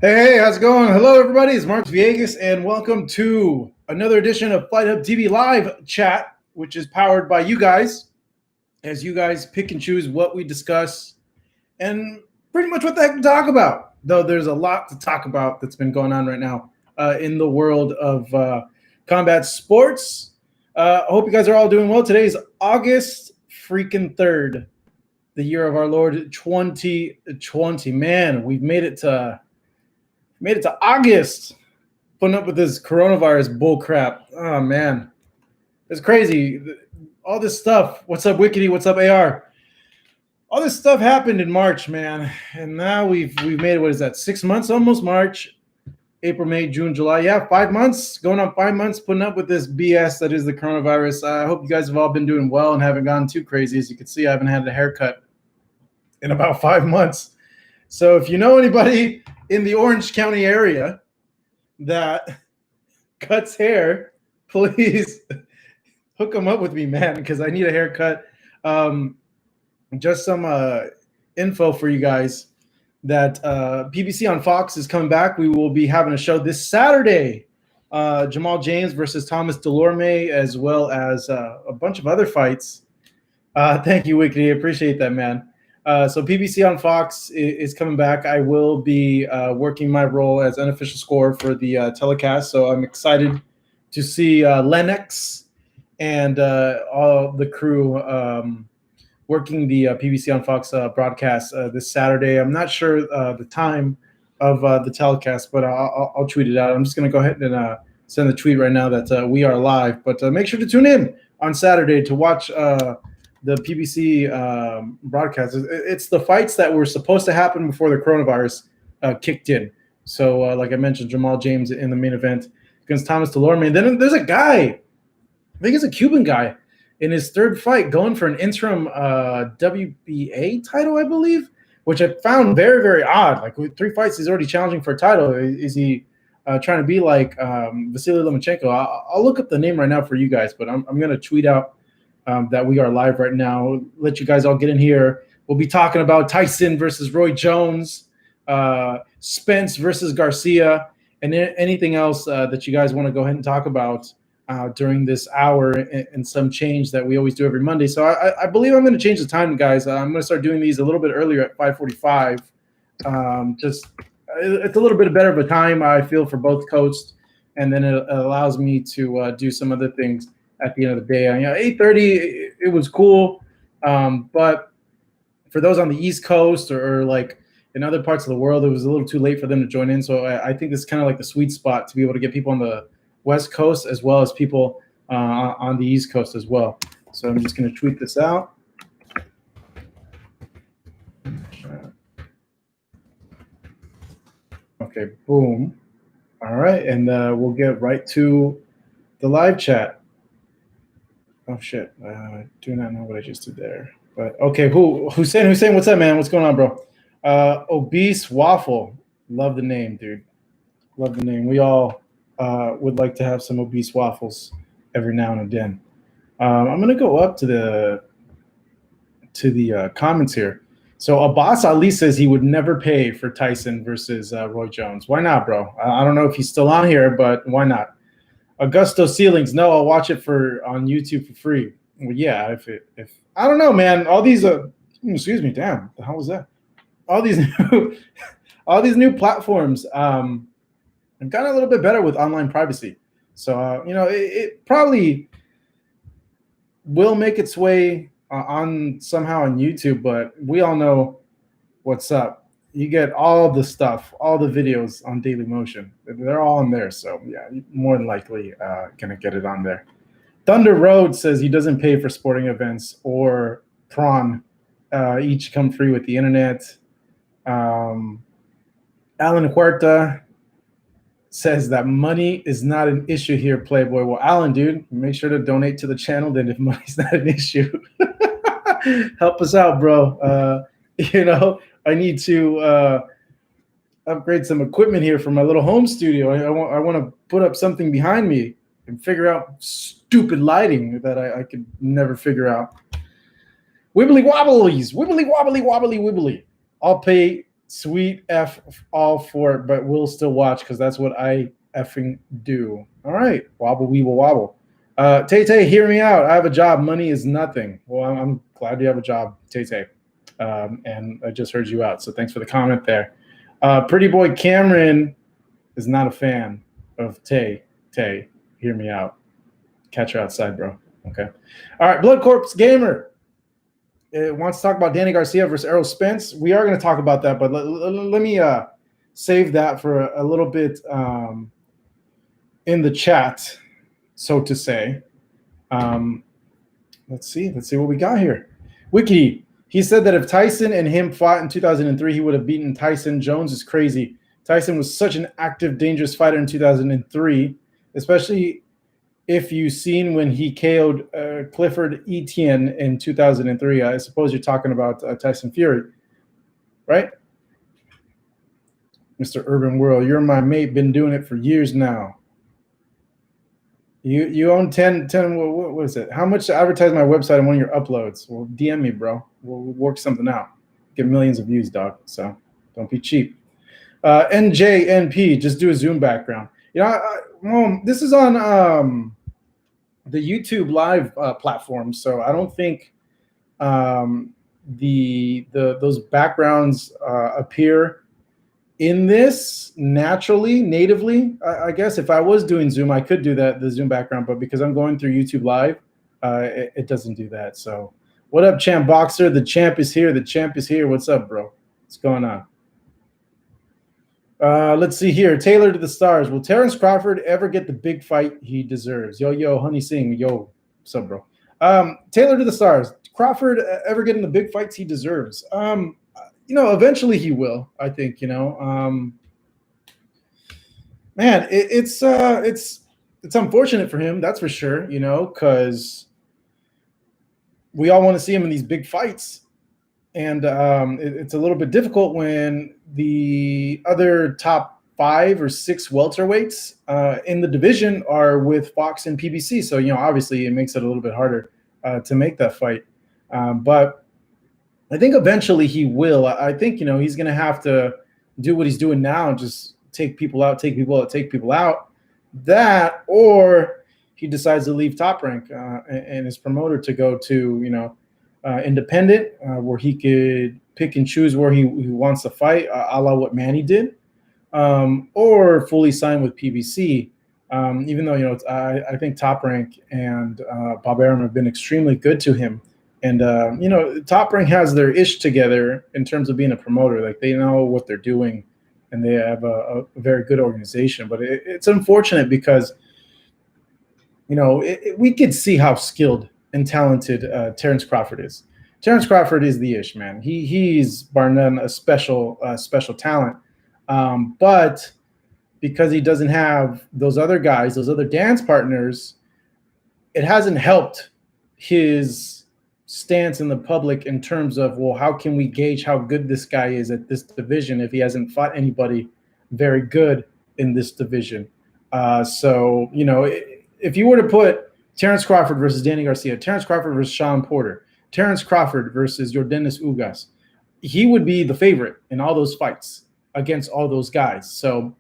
Hey, how's it going? Hello, everybody. It's Mark Villegas, and welcome to another edition of Fight Hub TV Live Chat, which is powered by you guys, as you guys pick and choose what we discuss and pretty much what the heck to talk about. Though there's a lot to talk about that's been going on right now in the world of combat sports. I hope you guys are all doing well. Today is August freaking 3rd, the year of our Lord 2020. Man, we've made it to August, putting up with this coronavirus bull crap. Oh man, it's crazy. All this stuff. What's up, Wickedy? What's up, AR? All this stuff happened in March, man, and now we've made it. What is that? 6 months, almost. March, April, May, June, July. Yeah, 5 months. Going on 5 months, putting up with this BS that is the coronavirus. I hope you guys have all been doing well and haven't gone too crazy. As you can see, I haven't had a haircut in about 5 months. So if you know anybody in the Orange County area that cuts hair, please hook them up with me, man, because I need a haircut. Just some info for you guys that PBC on Fox is coming back. We will be having a show this Saturday. Jamal James versus Thomas Delorme, as well as a bunch of other fights. Thank you, Wickedy. Appreciate that, man. So PBC on Fox is coming back. I will be working my role as unofficial scorer for the telecast. So I'm excited to see Lennox and all the crew working the PBC on Fox broadcast this Saturday. I'm not sure the time of the telecast, but I'll tweet it out. I'm just going to go ahead and send the tweet right now that we are live. But make sure to tune in on Saturday to watch the PBC broadcast. It's the fights that were supposed to happen before the coronavirus kicked in. So, like I mentioned, Jamal James in the main event against Thomas Delorme. And then there's a guy, I think it's a Cuban guy, in his third fight going for an interim WBA title, I believe, which I found very, very odd. Like with 3 fights, he's already challenging for a title. Is he trying to be like Vasily Lomachenko? I'll look up the name right now for you guys, but I'm going to tweet out that we are live right now. Let you guys all get in here. We'll be talking about Tyson versus Roy Jones, Spence versus Garcia, and anything else that you guys want to go ahead and talk about during this hour and some change that we always do every Monday. So I believe I'm going to change the time, guys. I'm going to start doing these a little bit earlier at 5:45. Just it's a little bit better of a time, I feel, for both coasts, and then it allows me to do some other things at the end of the day. 8:30, it was cool. But for those on the East Coast or like in other parts of the world, it was a little too late for them to join in. So I think this is kind of like the sweet spot to be able to get people on the West Coast as well as people on the East Coast as well. So I'm just going to tweet this out. Okay, boom. All right, and we'll get right to the live chat. Oh shit! I do not know what I just did there. But okay, Hussein, what's up, man? What's going on, bro? Obese Waffle, love the name, dude. Love the name. We all would like to have some obese waffles every now and then. I'm gonna go up to the comments here. So Abbas Ali says he would never pay for Tyson versus Roy Jones. Why not, bro? I don't know if he's still on here, but why not? Augusto Ceilings, no, I'll watch it on YouTube for free. Well, yeah, if I don't know, man. All these excuse me, damn, what the hell was that? All these new platforms have gotten a little bit better with online privacy. So it probably will make its way somehow on YouTube, but we all know what's up. You get all the stuff, all the videos on Daily Motion. They're all on there. So, yeah, more than likely going to get it on there. Thunder Road says he doesn't pay for sporting events or prawn. Each come free with the internet. Alan Huerta says that money is not an issue here, Playboy. Well, Alan, dude, make sure to donate to the channel then if money's not an issue. Help us out, bro. I need to upgrade some equipment here for my little home studio. I want to put up something behind me and figure out stupid lighting that I could never figure out. Wibbly wobblies, wibbly wobbly wobbly wibbly. I'll pay Sweet F all for it, but we'll still watch because that's what I effing do. All right, wobble weeble wobble. Tay Tay, hear me out. I have a job. Money is nothing. Well, I'm glad you have a job, Tay Tay. And I just heard you out, so thanks for the comment there. Pretty boy Cameron is not a fan of Tay. Tay, hear me out. Catch her outside, bro. Okay. All right, Blood Corpse Gamer wants to talk about Danny Garcia versus Errol Spence. We are going to talk about that, but let me save that for a little bit in the chat, so to say. Let's see what we got here. Wiki, he said that if Tyson and him fought in 2003, he would have beaten Tyson. Jones is crazy. Tyson was such an active, dangerous fighter in 2003, especially if you've seen when he KO'd Clifford Etienne in 2003. I suppose you're talking about Tyson Fury, right? Mr. Urban World, you're my mate, been doing it for years now. You own 10 what is it? How much to advertise my website on one of your uploads? Well, DM me, bro. We'll work something out. Get millions of views, dog. So don't be cheap. NJNP, just do a Zoom background. You know, this is on the YouTube live platform, so I don't think those backgrounds appear in this naturally, natively. I guess if I was doing Zoom, I could do the Zoom background, but because I'm going through YouTube Live, it doesn't do that. So what up, Champ Boxer? The champ is here. The champ is here. What's up, bro? What's going on? Let's see here. Taylor to the stars. Will Terence Crawford ever get the big fight he deserves? Yo, Honey Singh. Yo, what's up, bro? Taylor to the stars. Crawford ever getting the big fights he deserves? You know, eventually he will. I think. You know, man, it's unfortunate for him. That's for sure. You know, because we all want to see him in these big fights. And it's a little bit difficult when the other top 5 or 6 welterweights in the division are with Fox and PBC. So, you know, obviously it makes it a little bit harder to make that fight. But I think eventually he will. I think, you know, he's going to have to do what he's doing now and just take people out. That, or he decides to leave Top Rank and his promoter to go to, you know, independent, where he could pick and choose where he wants to fight, a la what Manny did, or fully sign with PBC. Even though, you know, I think Top Rank and Bob Arum have been extremely good to him. And, you know, Top Rank has their ish together in terms of being a promoter. Like, they know what they're doing, and they have a very good organization. But it's unfortunate because, you know, we could see how skilled and talented Terence Crawford is. Terence Crawford is the ish, man. He's bar none a special talent. But because he doesn't have those other guys, those other dance partners, it hasn't helped his stance in the public in terms of, well, how can we gauge how good this guy is at this division if he hasn't fought anybody very good in this division? So, you know, if you were to put Terence Crawford versus Danny Garcia, Terence Crawford versus Sean Porter, Terence Crawford versus Yordenis Ugas, he would be the favorite in all those fights against all those guys. So,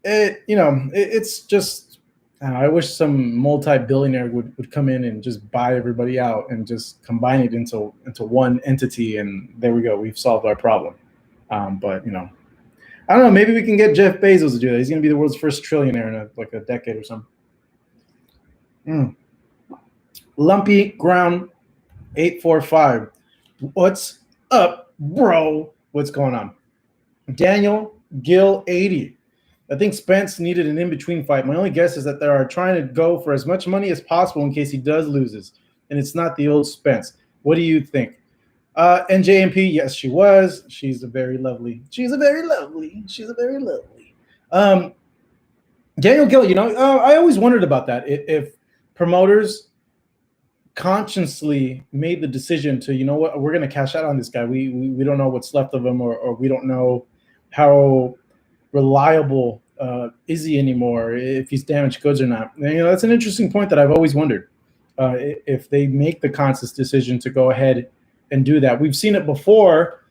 it's just, I wish some multi-billionaire would come in and just buy everybody out and just combine it into one entity, and there we go. We've solved our problem. But, you know, I don't know. Maybe we can get Jeff Bezos to do that. He's going to be the world's first trillionaire in a decade or something. Lumpy Ground 845. What's up, bro? What's going on? Daniel Gill 80. I think Spence needed an in-between fight. My only guess is that they are trying to go for as much money as possible in case he does loses, and it's not the old Spence. What do you think? NJMP, yes, she was. She's a very lovely. Daniel Gill, you know, I always wondered about that. If promoters consciously made the decision to, you know what, we're going to cash out on this guy. We don't know what's left of him, or we don't know how reliable is he anymore, if he's damaged goods or not. And, you know, that's an interesting point that I've always wondered, if they make the conscious decision to go ahead and do that. We've seen it before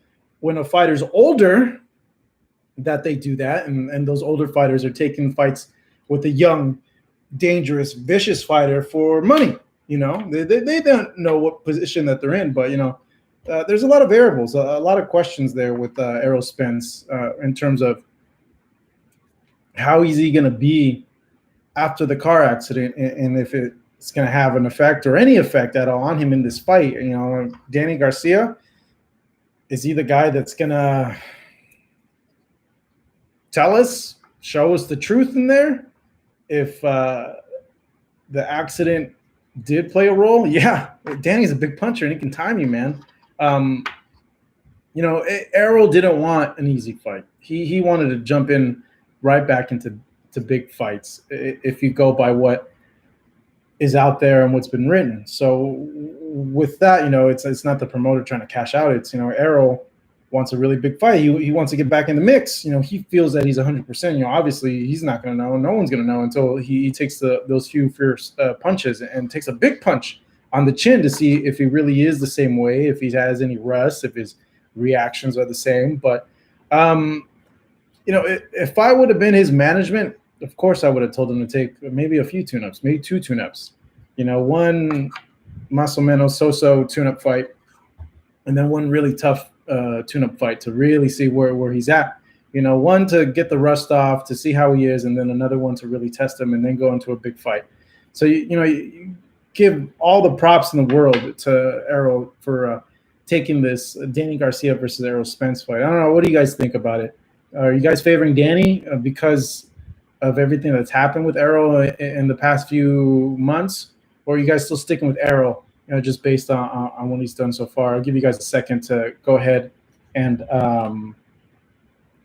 when a fighter's older, that they do that, and those older fighters are taking fights with a young, dangerous, vicious fighter for money. You know, they don't know what position that they're in, but you know, there's a lot of variables, a lot of questions there with Errol Spence in terms of how is he going to be after the car accident, and if it's going to have an effect or any effect at all on him in this fight. You know, Danny Garcia, is he the guy that's going to tell us, show us the truth in there? If the accident did play a role, yeah, Danny's a big puncher and he can time you, man. You know, Errol didn't want an easy fight. He wanted to jump in right back into big fights if you go by what is out there and what's been written. So with that, you know, it's not the promoter trying to cash out. It's, you know, Errol wants a really big fight. He wants to get back in the mix. You know, he feels that he's 100%. You know, obviously he's not going to know. No one's going to know until he takes those few fierce punches and takes a big punch on the chin to see if he really is the same way, if he has any rust, if his reactions are the same. But, you know, if I would have been his management, of course I would have told him to take maybe a few tune-ups, maybe 2 tune-ups. You know, one más o menos so-so tune-up fight, and then one really tough tune-up fight to really see where he's at. You know, one to get the rust off, to see how he is, and then another one to really test him and then go into a big fight. So, you know, you give all the props in the world to Errol for taking this Danny Garcia versus Errol Spence fight. I don't know. What do you guys think about it? Are you guys favoring Danny because of everything that's happened with Errol in the past few months? Or are you guys still sticking with Errol, you know, just based on what he's done so far? I'll give you guys a second to go ahead and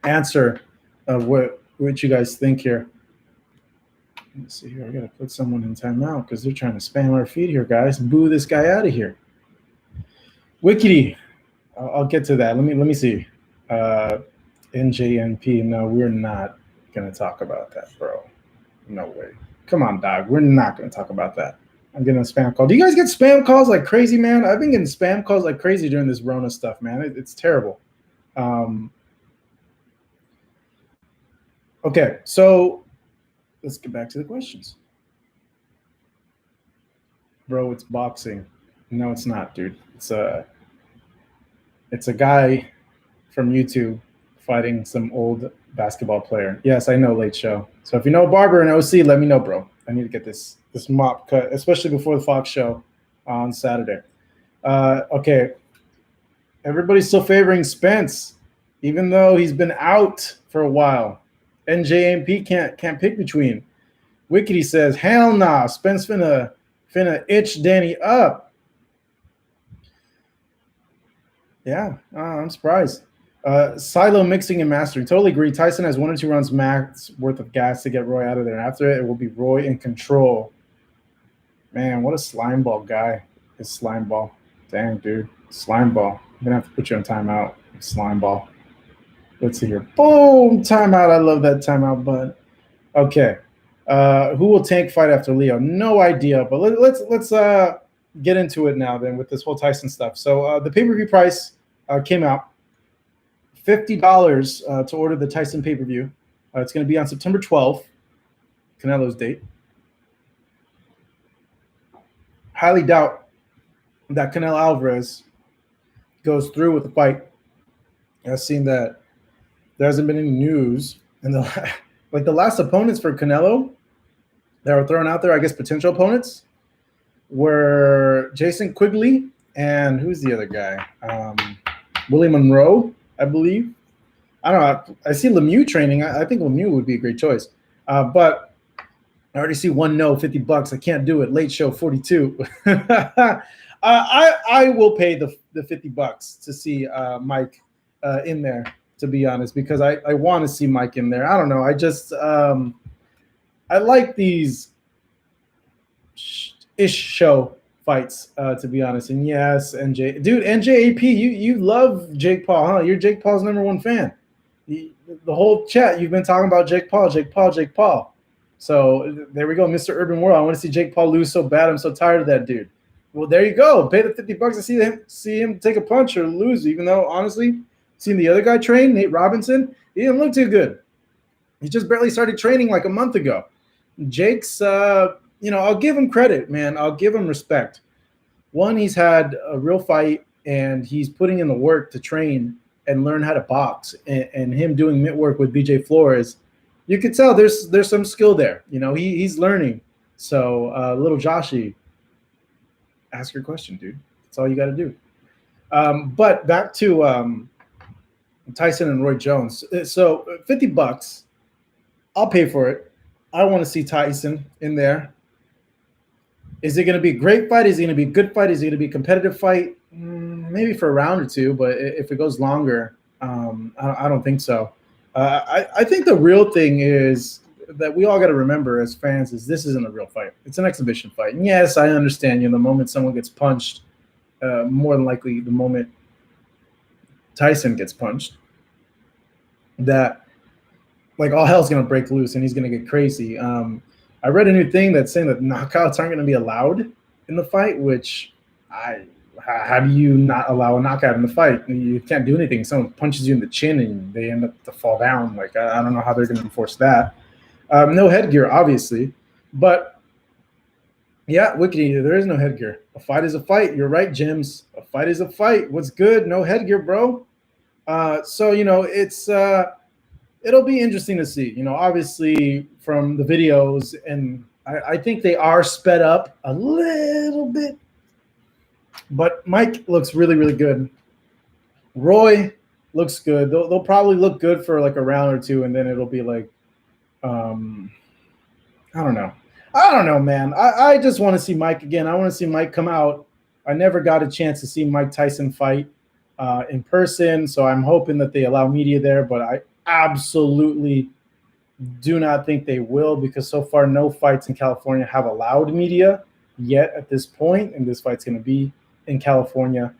answer what you guys think here. Let's see here. I got to put someone in timeout because they're trying to spam our feed here, guys. Boo this guy out of here. Wickedy, I'll get to that. Let me see. NJNP, no, we're not going to talk about that, bro. No way. Come on, dog. We're not going to talk about that. I'm getting a spam call. Do you guys get spam calls like crazy, man? I've been getting spam calls like crazy during this Rona stuff, man. It's terrible. Okay, so let's get back to the questions. Bro, it's boxing. No, it's not, dude. It's a guy from YouTube fighting some old basketball player. Yes, I know, Late Show. So if you know Barber and OC, let me know, bro. I need to get this mop cut, especially before the Fox show on Saturday. Okay. Everybody's still favoring Spence, even though he's been out for a while. NJMP can't pick between. Wickedy says, hell nah, Spence finna itch Danny up. Yeah, I'm surprised. Silo mixing and mastering. Totally agree. Tyson has 1 or 2 rounds max worth of gas to get Roy out of there. And after it will be Roy in control. Man, what a slime ball guy is slime ball. Dang, dude. Slime ball. I'm going to have to put you on timeout. Slime ball. Let's see here. Boom! Timeout. I love that timeout button. Okay. Who will tank fight after Leo? No idea. But let's get into it now then with this whole Tyson stuff. So the pay-per-view price came out. $50 to order the Tyson pay-per-view. It's going to be on September 12th, Canelo's date. Highly doubt that Canelo Alvarez goes through with the fight. I've seen that there hasn't been any news. And the last opponents for Canelo that were thrown out there, I guess potential opponents, were Jason Quigley and who's the other guy? Willie Monroe, I believe. I don't know. I see Lemieux training. I think Lemieux would be a great choice. But I already see one no, $50. I can't do it. Late Show 42. I will pay the $50 to see Mike in there, to be honest, because I want to see Mike in there. I don't know. I just I like these ish show fights, to be honest. And yes, NJAP, you love Jake Paul, huh? You're Jake Paul's #1 fan. The whole chat, you've been talking about Jake Paul. So there we go, Mr. Urban World. I want to see Jake Paul lose so bad. I'm so tired of that dude. Well, there you go. Pay the $50 to see him take a punch or lose, even though, honestly, Seen the other guy train, Nate Robinson. He didn't look too good. He just barely started training like a month ago. Jake's, I'll give him credit, man. I'll give him respect. One, he's had a real fight, and he's putting in the work to train and learn how to box. And him doing mitt work with BJ Flores, you could tell there's some skill there. He's learning. So, little Joshy, ask your question, dude. That's all you got to do. But back to Tyson and Roy Jones. So $50, I'll pay for it. I want to see Tyson in there. Is it going to be a great fight? Is it going to be a good fight? Is it going to be a competitive fight? Maybe for a round or two, but if it goes longer, I don't think so. I think the real thing is that we all got to remember as fans is this isn't a real fight. It's an exhibition fight. And yes, I understand, the moment someone gets punched, more than likely the moment Tyson gets punched, that like all hell's going to break loose and he's going to get crazy. I read a new thing that's saying that knockouts aren't going to be allowed in the fight, which how do you not allow a knockout in the fight? You can't do anything. Someone punches you in the chin and they end up to fall down. Like, I don't know how they're going to enforce that. No headgear, obviously. But, yeah, Wickedy, there is no headgear. A fight is a fight. You're right, Jims. A fight is a fight. What's good? No headgear, bro. So, it's it'll be interesting to see. Obviously from the videos, and I think they are sped up a little bit. But Mike looks really, really good. Roy looks good. They'll probably look good for like a round or two, and then it'll be like, I don't know. I don't know, man. I just want to see Mike again. I want to see Mike come out. I never got a chance to see Mike Tyson fight in person, so I'm hoping that they allow media there, but I absolutely do not think they will, because so far no fights in California have allowed media yet at this point, and this fight's going to be in California.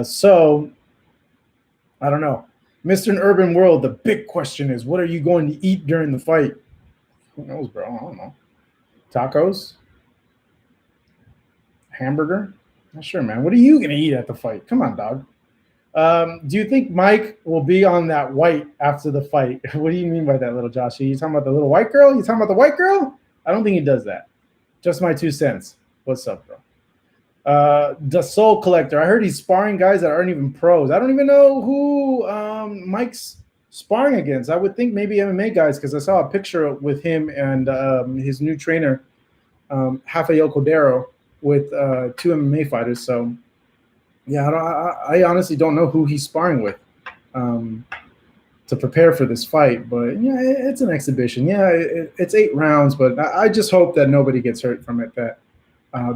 So I don't know. Mr. Urban World, the big question is, what are you going to eat during the fight? Who knows, bro? I don't know. Tacos? Hamburger? Not sure, man. What are you going to eat at the fight? Come on, dog. Do you think Mike will be on that white after the fight? What do you mean by that, little Josh? Are you talking about the little white girl? You talking about the white girl? I don't think he does that. Just my 2 cents. What's up, bro? The Soul Collector. I heard he's sparring guys that aren't even pros. I don't even know who Mike's sparring against. I would think maybe MMA guys, because I saw a picture with him and his new trainer, Rafael Cordero, with 2 MMA fighters. So, yeah, I honestly don't know who he's sparring with to prepare for this fight. But, yeah, it's an exhibition. Yeah, it's 8 rounds, but I just hope that nobody gets hurt from it, that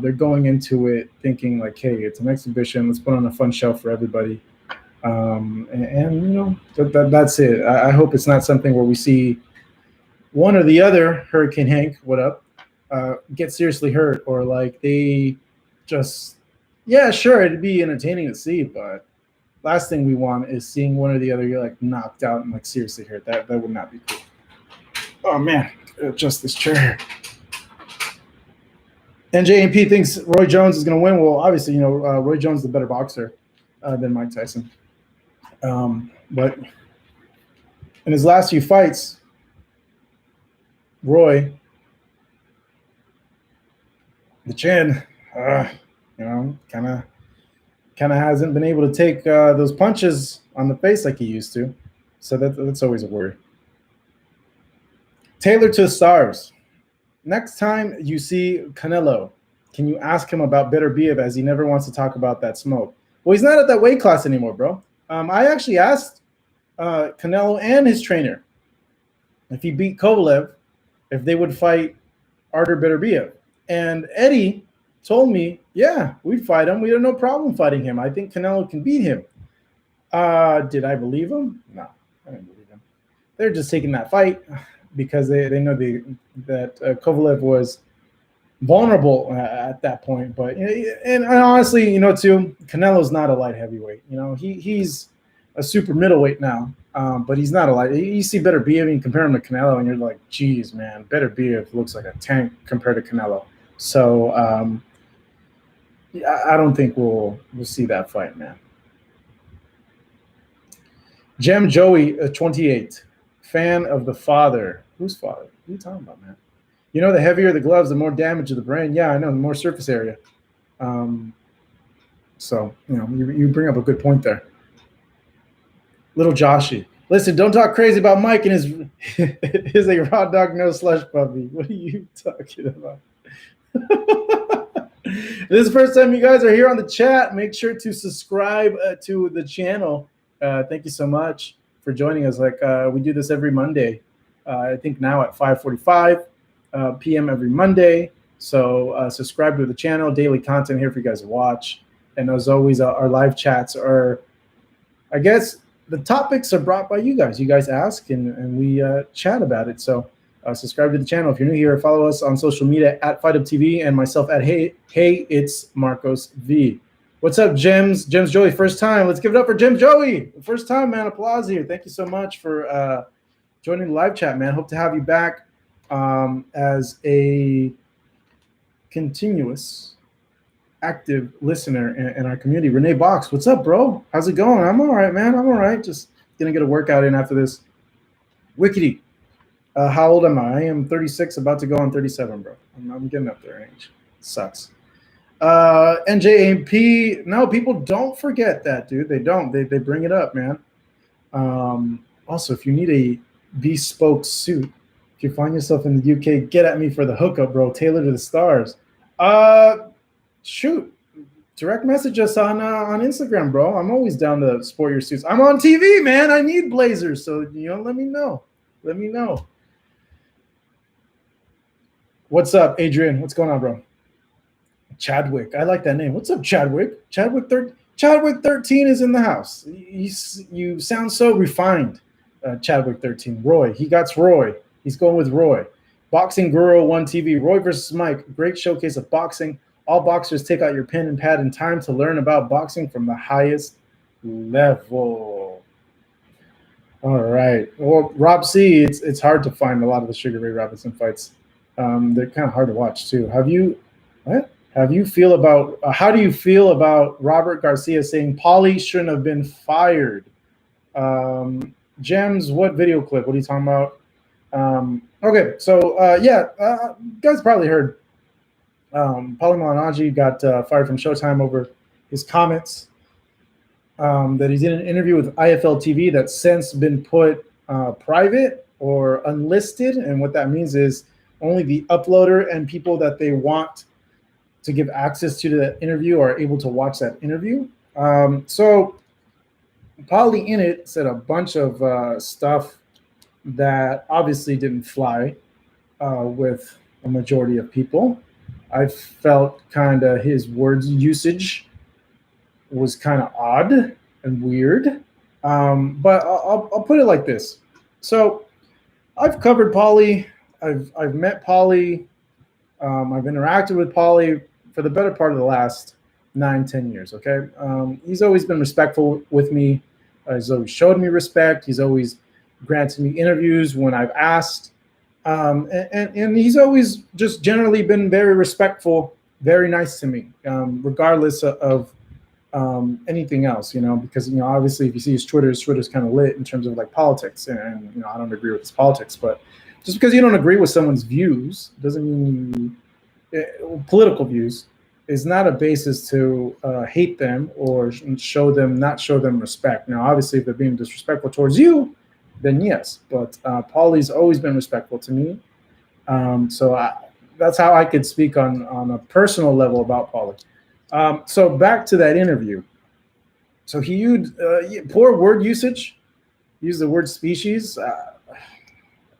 they're going into it thinking like, hey, it's an exhibition. Let's put on a fun show for everybody. That's it. I hope it's not something where we see one or the other, Hurricane Hank, what up, get seriously hurt, or like they just, yeah, sure, it'd be entertaining to see, but last thing we want is seeing one or the other get like knocked out and like seriously hurt. That would not be cool. Oh man, adjust this chair. NJMP thinks Roy Jones is going to win. Well, obviously, Roy Jones is the better boxer than Mike Tyson. But in his last few fights, Roy, the chin, kind of hasn't been able to take those punches on the face like he used to. So that's always a worry. Taylor to the stars. Next time you see Canelo, can you ask him about Beterbiev, as he never wants to talk about that smoke? Well, he's not at that weight class anymore, bro. I actually asked Canelo and his trainer if he beat Kovalev, if they would fight Artur Beterbiev. And Eddie told me, yeah, we'd fight him. We had no problem fighting him. I think Canelo can beat him. Did I believe him? No, I didn't believe him. They're just taking that fight because they know that Kovalev was vulnerable at that point. But and honestly, too, Canelo's not a light heavyweight. He's a super middleweight now, but he's not a light. You see Beterbiev and compare him to Canelo, and you're like, geez, man, Beterbiev looks like a tank compared to Canelo. So I don't think we'll see that fight, man. Gem Joey, 28. Fan of the father. Whose father? What are you talking about, man? You know, the heavier the gloves, the more damage to the brain. Yeah, I know, the more surface area. So, you bring up a good point there. Little Joshy. Listen, don't talk crazy about Mike and his is a raw dog, no slush puppy. What are you talking about? This is the first time you guys are here on the chat. Make sure to subscribe to the channel. Thank you so much for joining us. We do this every Monday. I think now at 5:45 p.m. every Monday. So subscribe to the channel. Daily content here for you guys to watch. And as always, our live chats are, I guess, the topics are brought by you guys. You guys ask and we chat about it. So subscribe to the channel. If you're new here, follow us on social media at FightUpTV and myself at Hey, it's Marcos V. What's up, Gems? Gems Joey, first time. Let's give it up for Gems Joey. First time, man. Applause here. Thank you so much for joining the live chat, man. Hope to have you back as a continuous active listener in our community. Renee Box, what's up, bro? How's it going? I'm all right, man. I'm all right. Just gonna get a workout in after this. Wickedy, how old am I? I am 36, about to go on 37, bro. I'm getting up there in age. Sucks. NJAP, no, people don't forget that, dude. They don't. They bring it up, man. Also, if you need a bespoke suit, if you find yourself in the UK, get at me for the hookup, bro. Tailored to the stars. Shoot, direct message us on Instagram, bro. I'm always down to sport your suits. I'm on TV, man. I need blazers, so let me know. Let me know. What's up, Adrian? What's going on, bro? Chadwick, I like that name. What's up, Chadwick? Chadwick 13 is in the house. You sound so refined, Chadwick 13. Roy, Roy. He's going with Roy. Boxing Guru 1 TV. Roy versus Mike. Great showcase of boxing. All boxers, take out your pen and pad and time to learn about boxing from the highest level. All right. Well, Rob C, it's hard to find a lot of the Sugar Ray Robinson fights. They're kind of hard to watch too. How do you feel about Robert Garcia saying Paulie shouldn't have been fired? Gems, what video clip? What are you talking about? Okay, so you guys probably heard Paulie Malignaggi got fired from Showtime over his comments that he did an interview with IFL TV that's since been put private or unlisted. And what that means is only the uploader and people that they want to give access to the interview are able to watch that interview. So Paulie in it said a bunch of stuff that obviously didn't fly with a majority of people. I felt kind of his words usage was kind of odd and weird. But I'll put it like this. So I've covered Paulie. I've met Paulie. I've interacted with Paulie for the better part of the last 9-10 years. Okay. He's always been respectful with me. He's always showed me respect. He's always granted me interviews when I've asked. And he's always just generally been very respectful, very nice to me, regardless of anything else, because, obviously if you see his Twitter's kind of lit in terms of like politics, and I don't agree with his politics, but just because you don't agree with someone's views doesn't mean political views is not a basis to hate them or not show them respect. Now, obviously, if they're being disrespectful towards you, then yes. But Paulie's always been respectful to me. So that's how I could speak on a personal level about Paulie. So back to that interview. So he used poor word usage, used the word species. I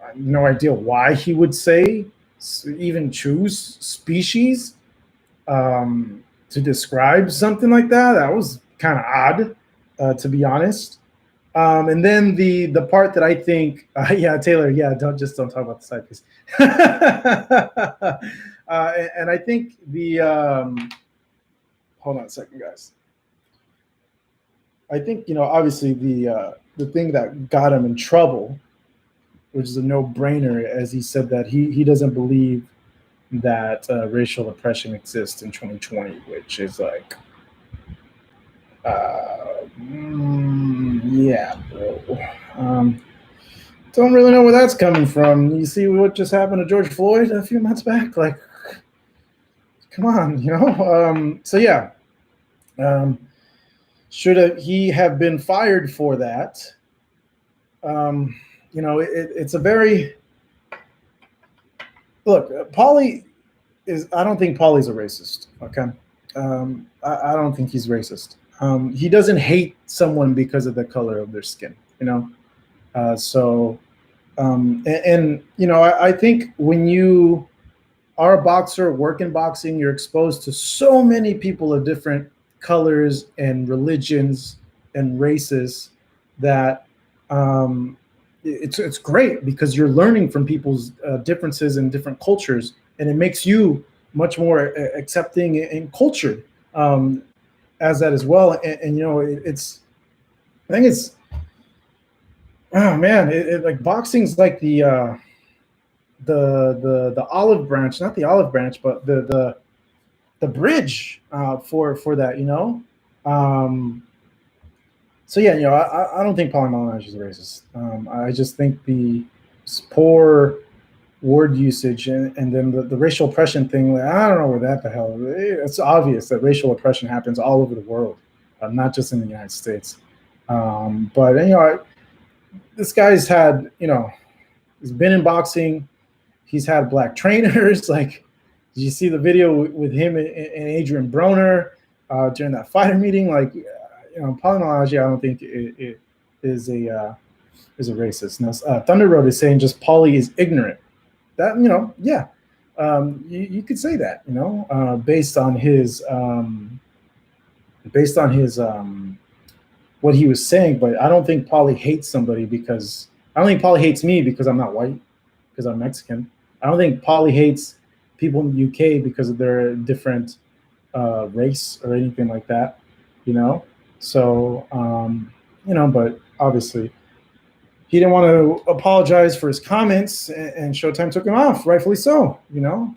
have no idea why he would even choose species to describe something like that. That was kind of odd, to be honest. And then the part that I think, Taylor, don't talk about the side piece. And I think hold on a second, guys. I think, obviously the thing that got him in trouble, which is a no-brainer, as he said that he doesn't believe that racial oppression exists in 2020, which is like, yeah, bro. Don't really know where that's coming from. You see what just happened to George Floyd a few months back? Like, come on, you know? So yeah, should he have been fired for that? You know, it's a very look. Paulie is. I don't think Paulie's a racist. Okay, I don't think he's racist. He doesn't hate someone because of the color of their skin. You know, and you know, I think when you are a boxer, work in boxing, you're exposed to so many people of different colors and religions and races that it's great because you're learning from people's differences and different cultures, and it makes you much more accepting and cultured as that as well. And you know, I think it's oh man, like boxing's like the olive branch, not the olive branch, but the bridge for that, you know. So yeah, you know, I don't think Paulie Malignaggi is a racist. I just think the poor word usage and then the racial oppression thing. Like, I don't know where that the hell. It's obvious that racial oppression happens all over the world, not just in the United States. But you know, this guy's had, you know, he's been in boxing. He's had black trainers. Like, did you see the video with him and Adrian Broner during that fighter meeting? Like, you know, Paulie Malignaggi, I don't think it is a racist. Now, Thunder Road is saying just Paulie is ignorant. That, you know, yeah, you could say that, you know, based on his what he was saying. But I don't think Paulie hates somebody because I don't think Paulie hates me because I'm not white, because I'm Mexican. I don't think Paulie hates people in the UK because of their different race or anything like that, you know. So, you know, but obviously he didn't want to apologize for his comments, and Showtime took him off, rightfully so, you know,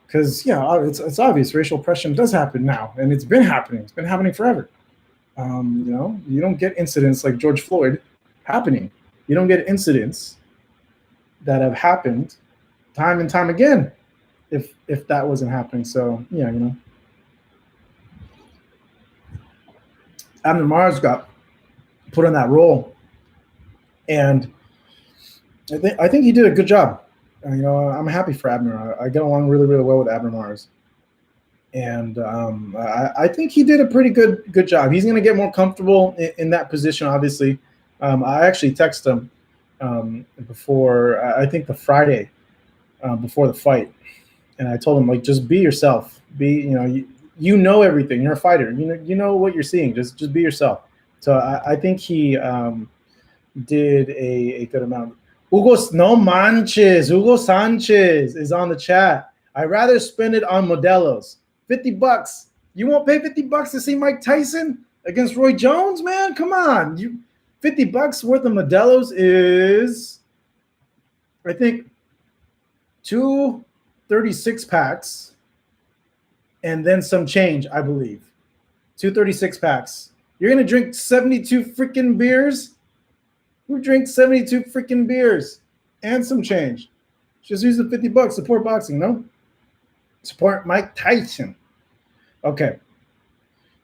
because yeah, it's obvious racial oppression does happen now, and it's been happening. It's been happening forever. You know, you don't get incidents like George Floyd happening. You don't get incidents that have happened time and time again if that wasn't happening. So yeah, you know, Abner Mars got put on that role, and I think he did a good job. You know, I'm happy for Abner. I get along really, really well with Abner Mars, and I think he did a pretty good job. He's going to get more comfortable in that position, obviously. I actually texted him before, I think the Friday before the fight, and I told him, like, just be yourself. You know, you know everything. You're a fighter. You know what you're seeing. Just be yourself. So I think he did a good amount. Hugo Sanchez is on the chat. I'd rather spend it on Modelos. $50. You won't pay $50 to see Mike Tyson against Roy Jones, man? Come on. $50 worth of Modelos is, I think, 2 36 packs and then some change, I believe. 2 36 packs. You're going to drink 72 freaking beers? Who drinks 72 freaking beers and some change? Just use the $50. Support boxing, no? Support Mike Tyson. Okay.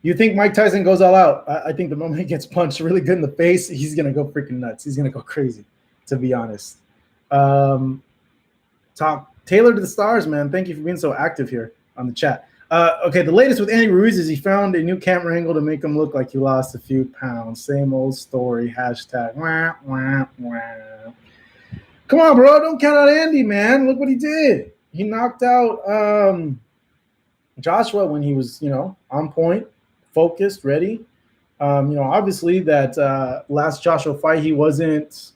You think Mike Tyson goes all out? I think the moment he gets punched really good in the face, he's going to go freaking nuts. He's going to go crazy, to be honest. Taylor to the stars, man. Thank you for being so active here on the chat. Okay, the latest with Andy Ruiz is he found a new camera angle to make him look like he lost a few pounds. Same old story. Hashtag. Wah, wah, wah. Come on, bro. Don't count out Andy, man. Look what he did. He knocked out Joshua when he was, you know, on point, focused, ready. You know, obviously that last Joshua fight, he wasn't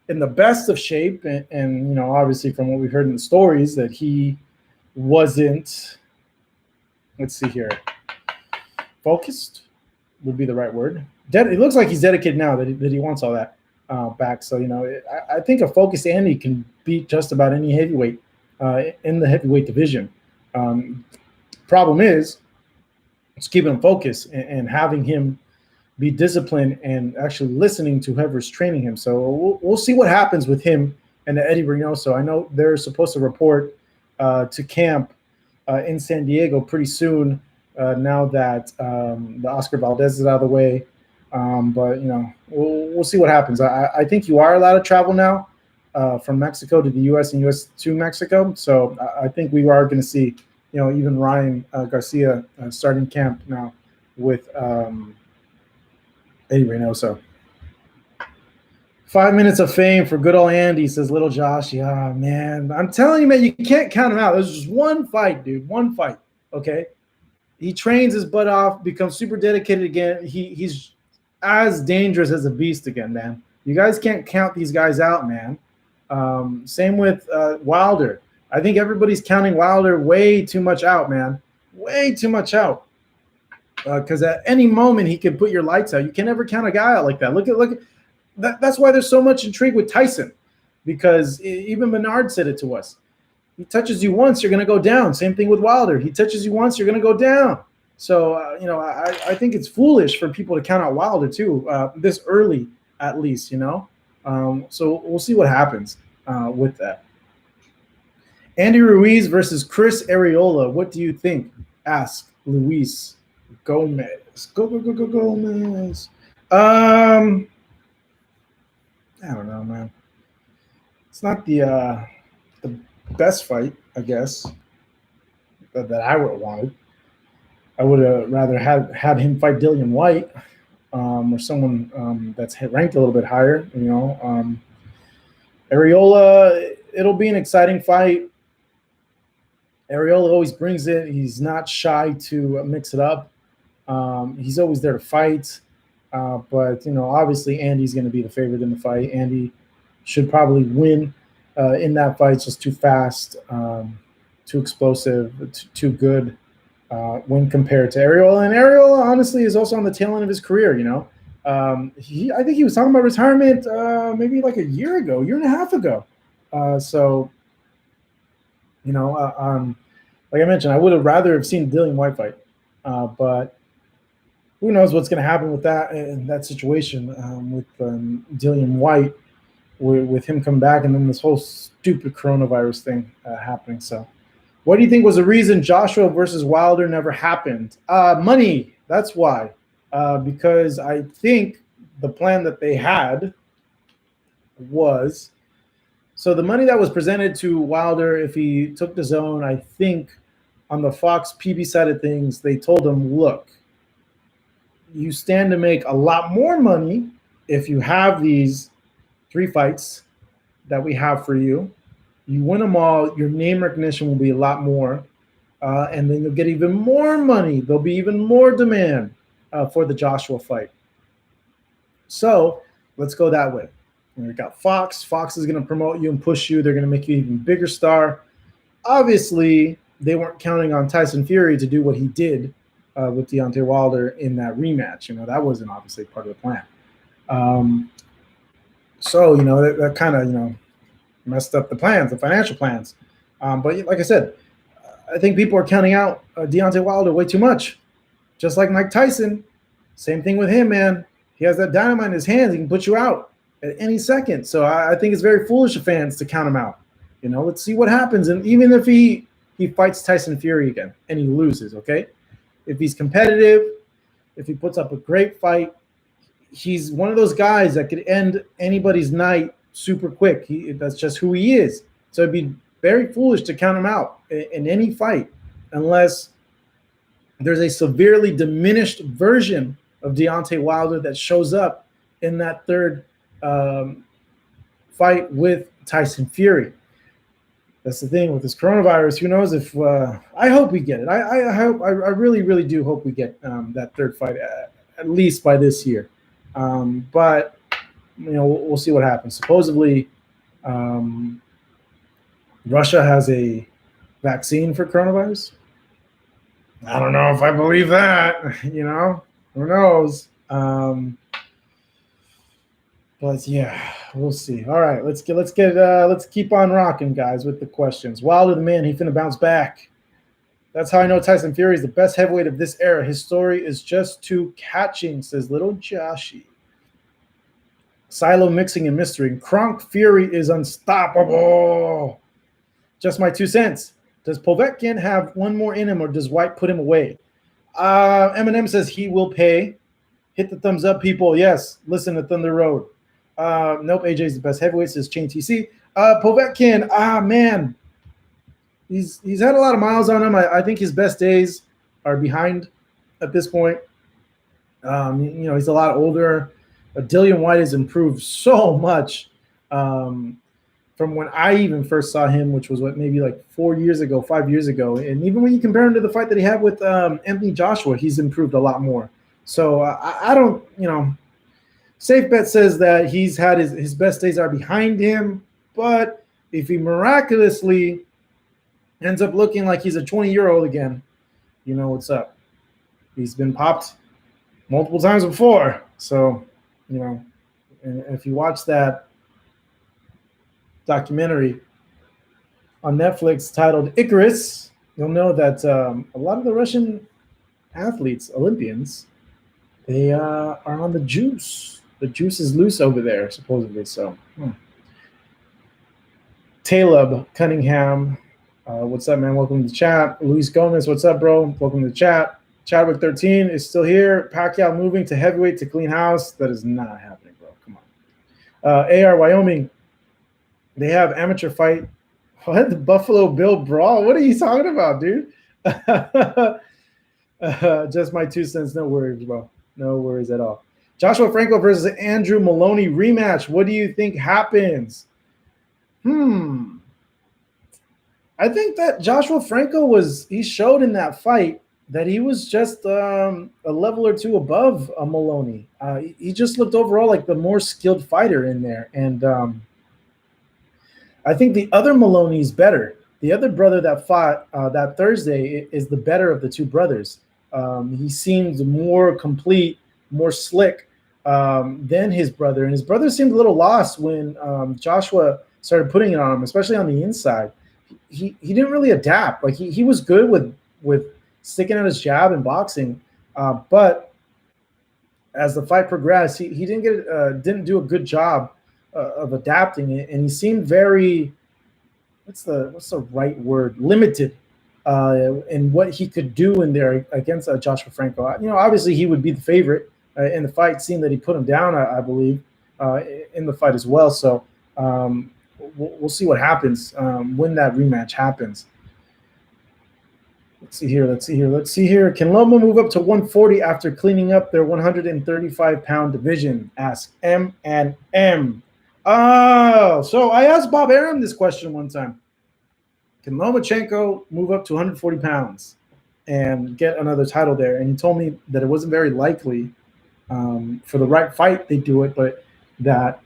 in the best of shape. And you know, obviously from what we heard in the stories that he wasn't, let's see here, focused would be the right word. It looks like he's dedicated now that he wants all that back. So, you know, I think a focused Andy can beat just about any heavyweight in the heavyweight division. Problem is, it's keeping him focused and having him be disciplined and actually listening to whoever's training him. So we'll see what happens with him and Eddie Reynoso. I know they're supposed to report to camp in San Diego pretty soon now that the Oscar Valdez is out of the way. But, we'll see what happens. I think you are allowed to travel now from Mexico to the U.S. and U.S. to Mexico. So I think we are going to see, even Ryan Garcia starting camp now with Eddie Reynoso. 5 minutes of fame for good old Andy, says Little Josh. Yeah, man. I'm telling you, man, you can't count him out. There's just one fight, dude. One fight, okay? He trains his butt off, becomes super dedicated again. He's as dangerous as a beast again, man. You guys can't count these guys out, man. Same with Wilder. I think everybody's counting Wilder way too much out, man. Way too much out. Because at any moment he could put your lights out. You can never count a guy out like that. Look at that's why there's so much intrigue with Tyson, because even Menard said it to us. He touches you once, you're going to go down. Same thing with Wilder. He touches you once, you're going to go down. So, I think it's foolish for people to count out Wilder too, this early at least, So we'll see what happens with that. Andy Ruiz versus Chris Areola. What do you think? Ask Luis Gomez. Go, Gomez. I don't know, man. It's not the best fight, I guess, that I would have wanted. I would have rather had him fight Dillian White or someone that's ranked a little bit higher, Areola, it'll be an exciting fight. Areola always brings it. He's not shy to mix it up. He's always there to fight. But, obviously Andy's going to be the favorite in the fight. Andy should probably win in that fight. It's just too fast, too explosive, too good when compared to Errol. And Errol, honestly, is also on the tail end of his career, I think he was talking about retirement maybe like a year and a half ago. Like I mentioned, I would have rather have seen Dillian White fight. But who knows what's going to happen with that in that situation with Dillian White, with him coming back, and then this whole stupid coronavirus thing happening. So what do you think was the reason Joshua versus Wilder never happened? Money. That's why. Because I think the plan that they had was, so the money that was presented to Wilder, if he took the zone, I think on the Fox PB side of things, they told him, look, you stand to make a lot more money if you have these 3 fights that we have for you. You win them all, your name recognition will be a lot more, and then you'll get even more money. There'll be even more demand for the Joshua fight. So let's go that way. And we got Fox. Fox is going to promote you and push you. They're going to make you an even bigger star. Obviously, they weren't counting on Tyson Fury to do what he did with Deontay Wilder in that rematch. That wasn't obviously part of the plan. So that kind of, messed up the plans, the financial plans. But like I said, I think people are counting out Deontay Wilder way too much. Just like Mike Tyson. Same thing with him, man. He has that dynamite in his hands. He can put you out at any second. So I think it's very foolish of fans to count him out. Let's see what happens. And even if he fights Tyson Fury again and he loses, okay? If he's competitive, if he puts up a great fight, he's one of those guys that could end anybody's night super quick. That's just who he is. So it'd be very foolish to count him out in any fight unless there's a severely diminished version of Deontay Wilder that shows up in that third fight with Tyson Fury. That's the thing with this coronavirus. Who knows if I hope we get it. I really, really do hope we get that third fight at least by this year. But we'll see what happens. Supposedly, Russia has a vaccine for coronavirus. I don't know if I believe that. Who knows? But yeah, we'll see. All right, let's keep on rocking, guys, with the questions. Wilder the man, he finna bounce back. That's how I know Tyson Fury is the best heavyweight of this era. His story is just too catching, says little Joshy. Silo mixing and mystery. Kronk Fury is unstoppable. Just my 2 cents. Does Povetkin have one more in him, or does White put him away? Eminem says he will pay. Hit the thumbs up, people. Yes, listen to Thunder Road. Nope, AJ's the best heavyweight, says Chain TC. Povetkin, man. He's had a lot of miles on him. I think his best days are behind at this point. He's a lot older. Dillian White has improved so much from when I even first saw him, which was maybe like 5 years ago. And even when you compare him to the fight that he had with Anthony Joshua, he's improved a lot more. So I don't, Safe Bet says that he's had his best days are behind him. But if he miraculously ends up looking like he's a 20-year-old again, you know what's up. He's been popped multiple times before. So, and if you watch that documentary on Netflix titled Icarus, you'll know that a lot of the Russian athletes, Olympians, they are on the juice. The juice is loose over there, supposedly. So, Taleb Cunningham, what's up, man? Welcome to the chat. Luis Gomez, what's up, bro? Welcome to the chat. Chadwick 13 is still here. Pacquiao moving to heavyweight to clean house. That is not happening, bro. Come on. AR Wyoming, they have amateur fight. What? The Buffalo Bill Brawl? What are you talking about, dude? Just my 2 cents. No worries, bro. No worries at all. Joshua Franco versus Andrew Maloney rematch. What do you think happens? I think that Joshua Franco he showed in that fight that he was just a level or two above Maloney. He just looked overall like the more skilled fighter in there. And I think the other Maloney's better. The other brother that fought that Thursday is the better of the two brothers. He seemed more complete, more slick than his brother. And his brother seemed a little lost when Joshua started putting it on him, especially on the inside. He didn't really adapt. Like he was good with sticking out his jab and boxing, but as the fight progressed, he didn't do a good job of adapting it, and he seemed very what's the right word, limited in what he could do in there against Joshua Franco. Obviously he would be the favorite in the fight, seeing that he put him down, I believe, in the fight as well. So we'll see what happens when that rematch happens. Let's see here. Can Loma move up to 140 after cleaning up their 135-pound division? Ask M&M. Oh, so I asked Bob Arum this question one time. Can Lomachenko move up to 140 pounds and get another title there? And he told me that it wasn't very likely. For the right fight, they do it, but that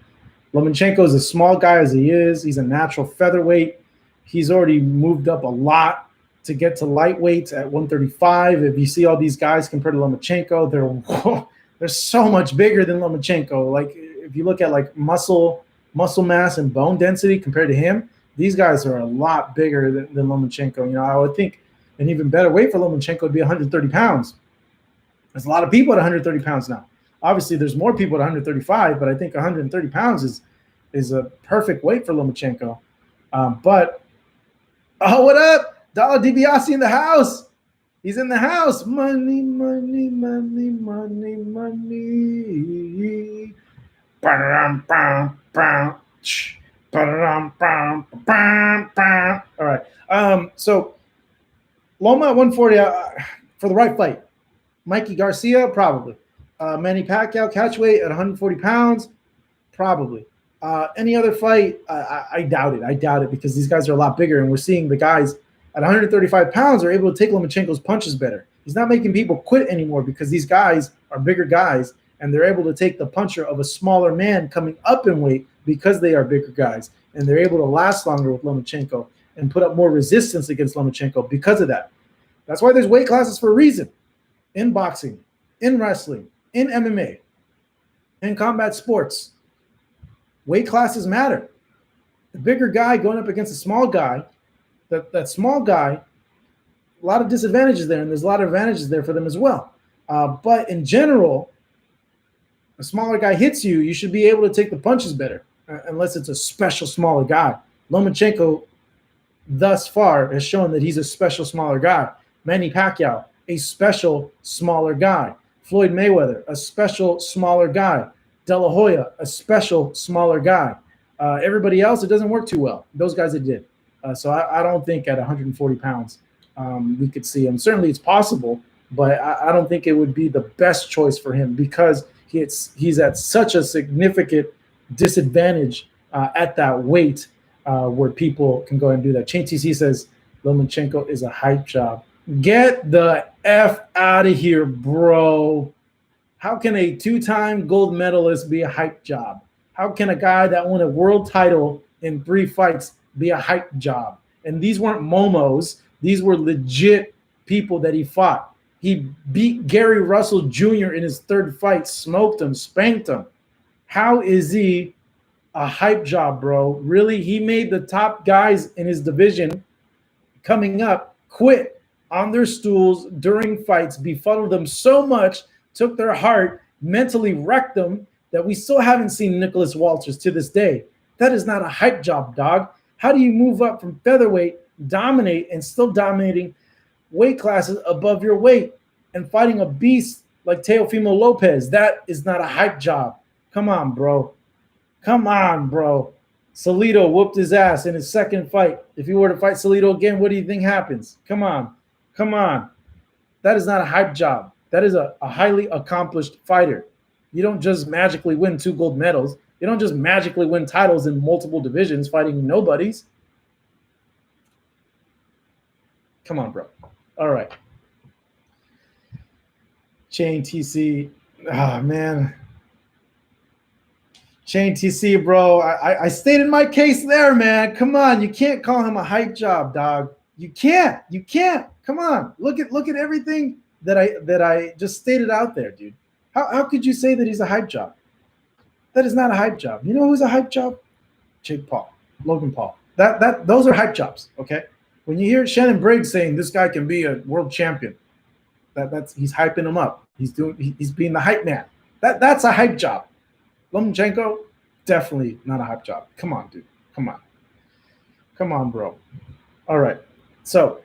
Lomachenko is a small guy as he is. He's a natural featherweight. He's already moved up a lot to get to lightweight at 135. If you see all these guys compared to Lomachenko, they're so much bigger than Lomachenko. Like if you look at like muscle mass and bone density compared to him, these guys are a lot bigger than Lomachenko. I would think an even better weight for Lomachenko would be 130 pounds. There's a lot of people at 130 pounds now. Obviously, there's more people at 135, but I think 130 pounds is a perfect weight for Lomachenko. What up? Dollar DiBiase in the house. He's in the house. Money, money, money, money, money. All right. So Loma at 140 for the right fight. Mikey Garcia, probably. Manny Pacquiao, catchweight at 140 pounds, probably. Any other fight, I doubt it. I doubt it because these guys are a lot bigger, and we're seeing the guys at 135 pounds are able to take Lomachenko's punches better. He's not making people quit anymore because these guys are bigger guys, and they're able to take the puncher of a smaller man coming up in weight because they are bigger guys, and they're able to last longer with Lomachenko and put up more resistance against Lomachenko because of that. That's why there's weight classes for a reason. In boxing, in wrestling, in MMA, in combat sports, weight classes matter. The bigger guy going up against a small guy, that small guy a lot of disadvantages there, and there's a lot of advantages there for them as well. But in general, a smaller guy hits you, you should be able to take the punches better, unless it's a special smaller guy. Lomachenko, thus far, has shown that he's a special smaller guy. Manny Pacquiao, a special smaller guy. Floyd Mayweather, a special smaller guy. De La Hoya, a special smaller guy. Everybody else, it doesn't work too well. Those guys, it did. So I don't think at 140 pounds we could see him. Certainly it's possible, but I don't think it would be the best choice for him because he's at such a significant disadvantage at that weight where people can go and do that. Chain TC says Lomachenko is a hype job. Get the F out of here, bro. How can a two-time gold medalist be a hype job? How can a guy that won a world title in 3 fights be a hype job? And these weren't momos. These were legit people that he fought. He beat Gary Russell Jr. in his 3rd fight, smoked him, spanked him. How is he a hype job, bro? Really? He made the top guys in his division coming up quit on their stools during fights, befuddled them so much, took their heart, mentally wrecked them, that we still haven't seen Nicholas Walters to this day. That is not a hype job, dog. How do you move up from featherweight, dominate, and still dominating weight classes above your weight and fighting a beast like Teofimo Lopez? That is not a hype job. Come on, bro. Come on, bro. Salido whooped his ass in his 2nd fight. If he were to fight Salido again, what do you think happens? Come on. Come on. That is not a hype job. That is a highly accomplished fighter. You don't just magically win 2 gold medals. You don't just magically win titles in multiple divisions fighting nobodies. Come on, bro. All right. Chain TC. Oh, man. Chain TC, bro. I stated my case there, man. Come on. You can't call him a hype job, dog. You can't. You can't. Come on. Look at everything that I just stated out there, dude. How could you say that he's a hype job? That is not a hype job. You know who's a hype job? Jake Paul, Logan Paul. Those are hype jobs, okay? When you hear Shannon Briggs saying this guy can be a world champion, that's he's hyping him up. He's being the hype man. That's a hype job. Lomachenko, definitely not a hype job. Come on, dude. Come on. Come on, bro. All right. So,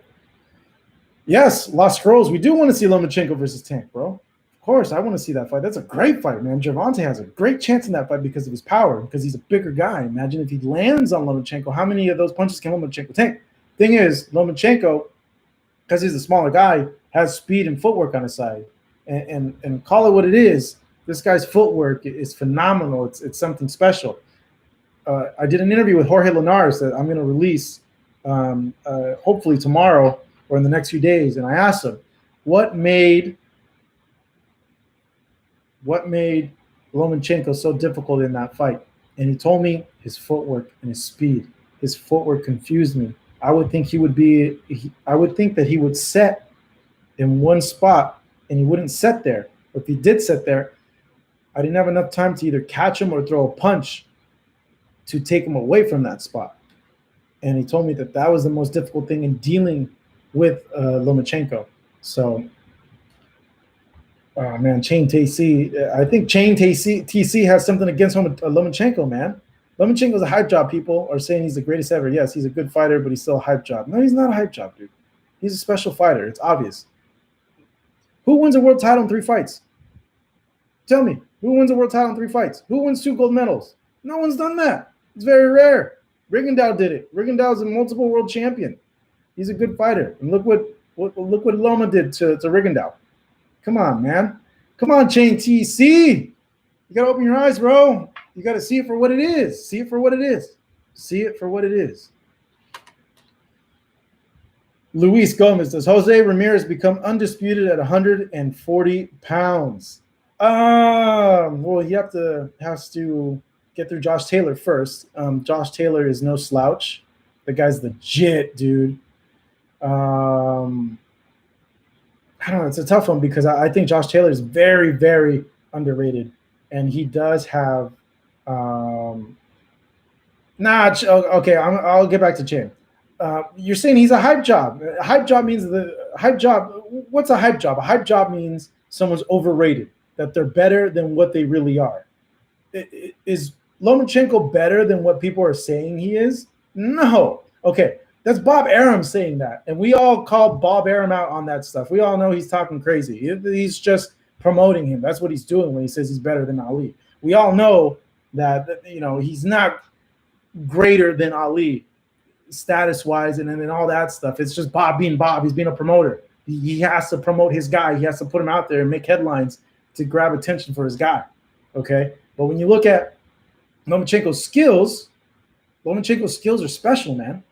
yes, Los Scrolls, we do want to see Lomachenko versus Tank, bro. Of course, I want to see that fight. That's a great fight, man. Gervonta has a great chance in that fight because of his power, because he's a bigger guy. Imagine if he lands on Lomachenko, how many of those punches can Lomachenko take? Thing is, Lomachenko, because he's a smaller guy, has speed and footwork on his side. And call it what it is, this guy's footwork is phenomenal. It's something special. I did an interview with Jorge Linares that I'm going to release hopefully tomorrow or in the next few days, and I asked him, what made Lomachenko so difficult in that fight? And he told me his footwork and his speed. His footwork confused me. I would think that he would set in one spot and he wouldn't set there. If he did set there, I didn't have enough time to either catch him or throw a punch to take him away from that spot. And he told me that was the most difficult thing in dealing with Lomachenko. So, oh man, Chain TC. I think Chain TC has something against Lomachenko, man. Lomachenko's a hype job. People are saying he's the greatest ever. Yes, he's a good fighter, but he's still a hype job. No, he's not a hype job, dude. He's a special fighter. It's obvious. Who wins a world title in 3 fights? Tell me, who wins a world title in 3 fights? Who wins 2 gold medals? No one's done that. It's very rare. Rigondeaux did it. Rigondeaux's a multiple world champion. He's a good fighter. And look what Loma did to Rigondeaux. Come on, man. Come on, Chain TC. You got to open your eyes, bro. You got to see it for what it is. See it for what it is. See it for what it is. Luis Gomez, does Jose Ramirez become undisputed at 140 pounds? Well, he has to get through Josh Taylor first. Josh Taylor is no slouch. The guy's legit, dude. I don't know. It's a tough one because I think Josh Taylor is very, very underrated, and he does have. Okay, I'll get back to Chin. You're saying he's a hype job. A hype job means hype job. What's a hype job? A hype job means someone's overrated, that they're better than what they really are. Is Lomachenko better than what people are saying he is? No. Okay, that's Bob Arum saying that, and we all call Bob Arum out on that stuff. We all know he's talking crazy. He's just promoting him. That's what he's doing when he says he's better than Ali. We all know that he's not greater than Ali status-wise and all that stuff. It's just Bob being Bob. He's being a promoter. He has to promote his guy. He has to put him out there and make headlines to grab attention for his guy. Okay? But when you look at Lomachenko's skills are special, man.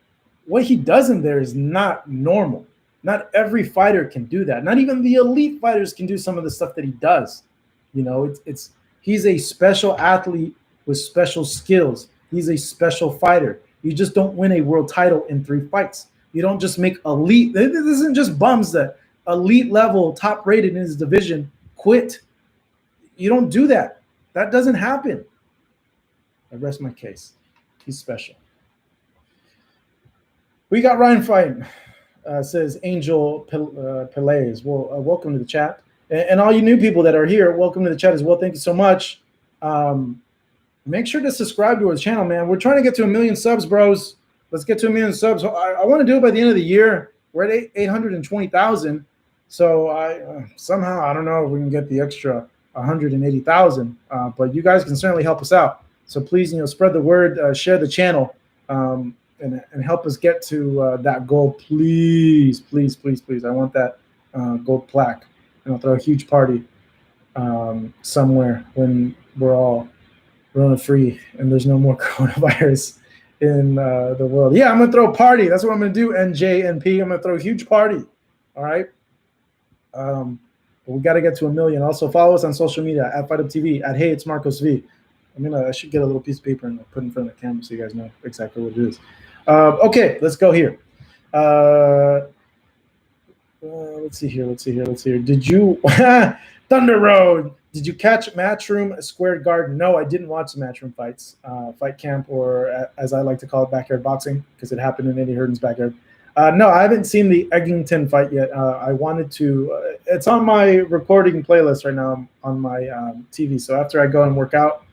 What he does in there is not normal. Not every fighter can do that. Not even the elite fighters can do some of the stuff that he does. He's a special athlete with special skills. He's a special fighter. You just don't win a world title in 3 fights. You don't just make elite. This isn't just bums that elite level, top rated in his division quit. You don't do that. That doesn't happen. I rest my case. He's special. We got Ryan fighting, says Angel Pelaez. Well, welcome to the chat. And all you new people that are here, welcome to the chat as well. Thank you so much. Make sure to subscribe to our channel, man. We're trying to get to 1 million subs, bros. Let's get to 1 million subs. I want to do it by the end of the year. We're at 820,000. So somehow, I don't know if we can get the extra 180,000. But you guys can certainly help us out. So please, spread the word, share the channel, and help us get to that goal. Please, please, please, please. I want that gold plaque. And I'll throw a huge party somewhere when we're all Corona free and there's no more coronavirus in the world. Yeah, I'm going to throw a party. That's what I'm going to do, NJNP. I'm going to throw a huge party. All right? But we got to get to 1 million. Also, follow us on social media at FightUpTV, at Hey, it's Marcos V. I should get a little piece of paper and put it in front of the camera so you guys know exactly what it is. Okay, let's go here. Let's see here. Did you Thunder Road? Did you catch Matchroom Squared Garden? No, I didn't watch the Matchroom fights, fight camp, or as I like to call it, backyard boxing, because it happened in Eddie Herden's backyard. No, I haven't seen the Eggington fight yet. I wanted to. It's on my recording playlist right now on my TV. So after I go and work out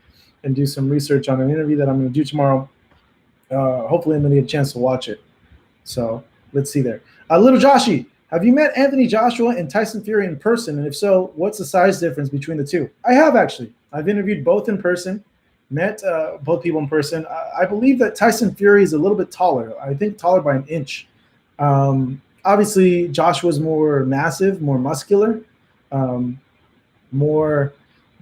and do some research on an interview that I'm going to do tomorrow, hopefully I'm going to get a chance to watch it. So let's see there. Little Joshy, have you met Anthony Joshua and Tyson Fury in person? And if so, what's the size difference between the two? I have, actually. I've interviewed both in person, met both people in person. I believe that Tyson Fury is a little bit taller. I think taller by an inch. Obviously, Joshua's more massive, more muscular, more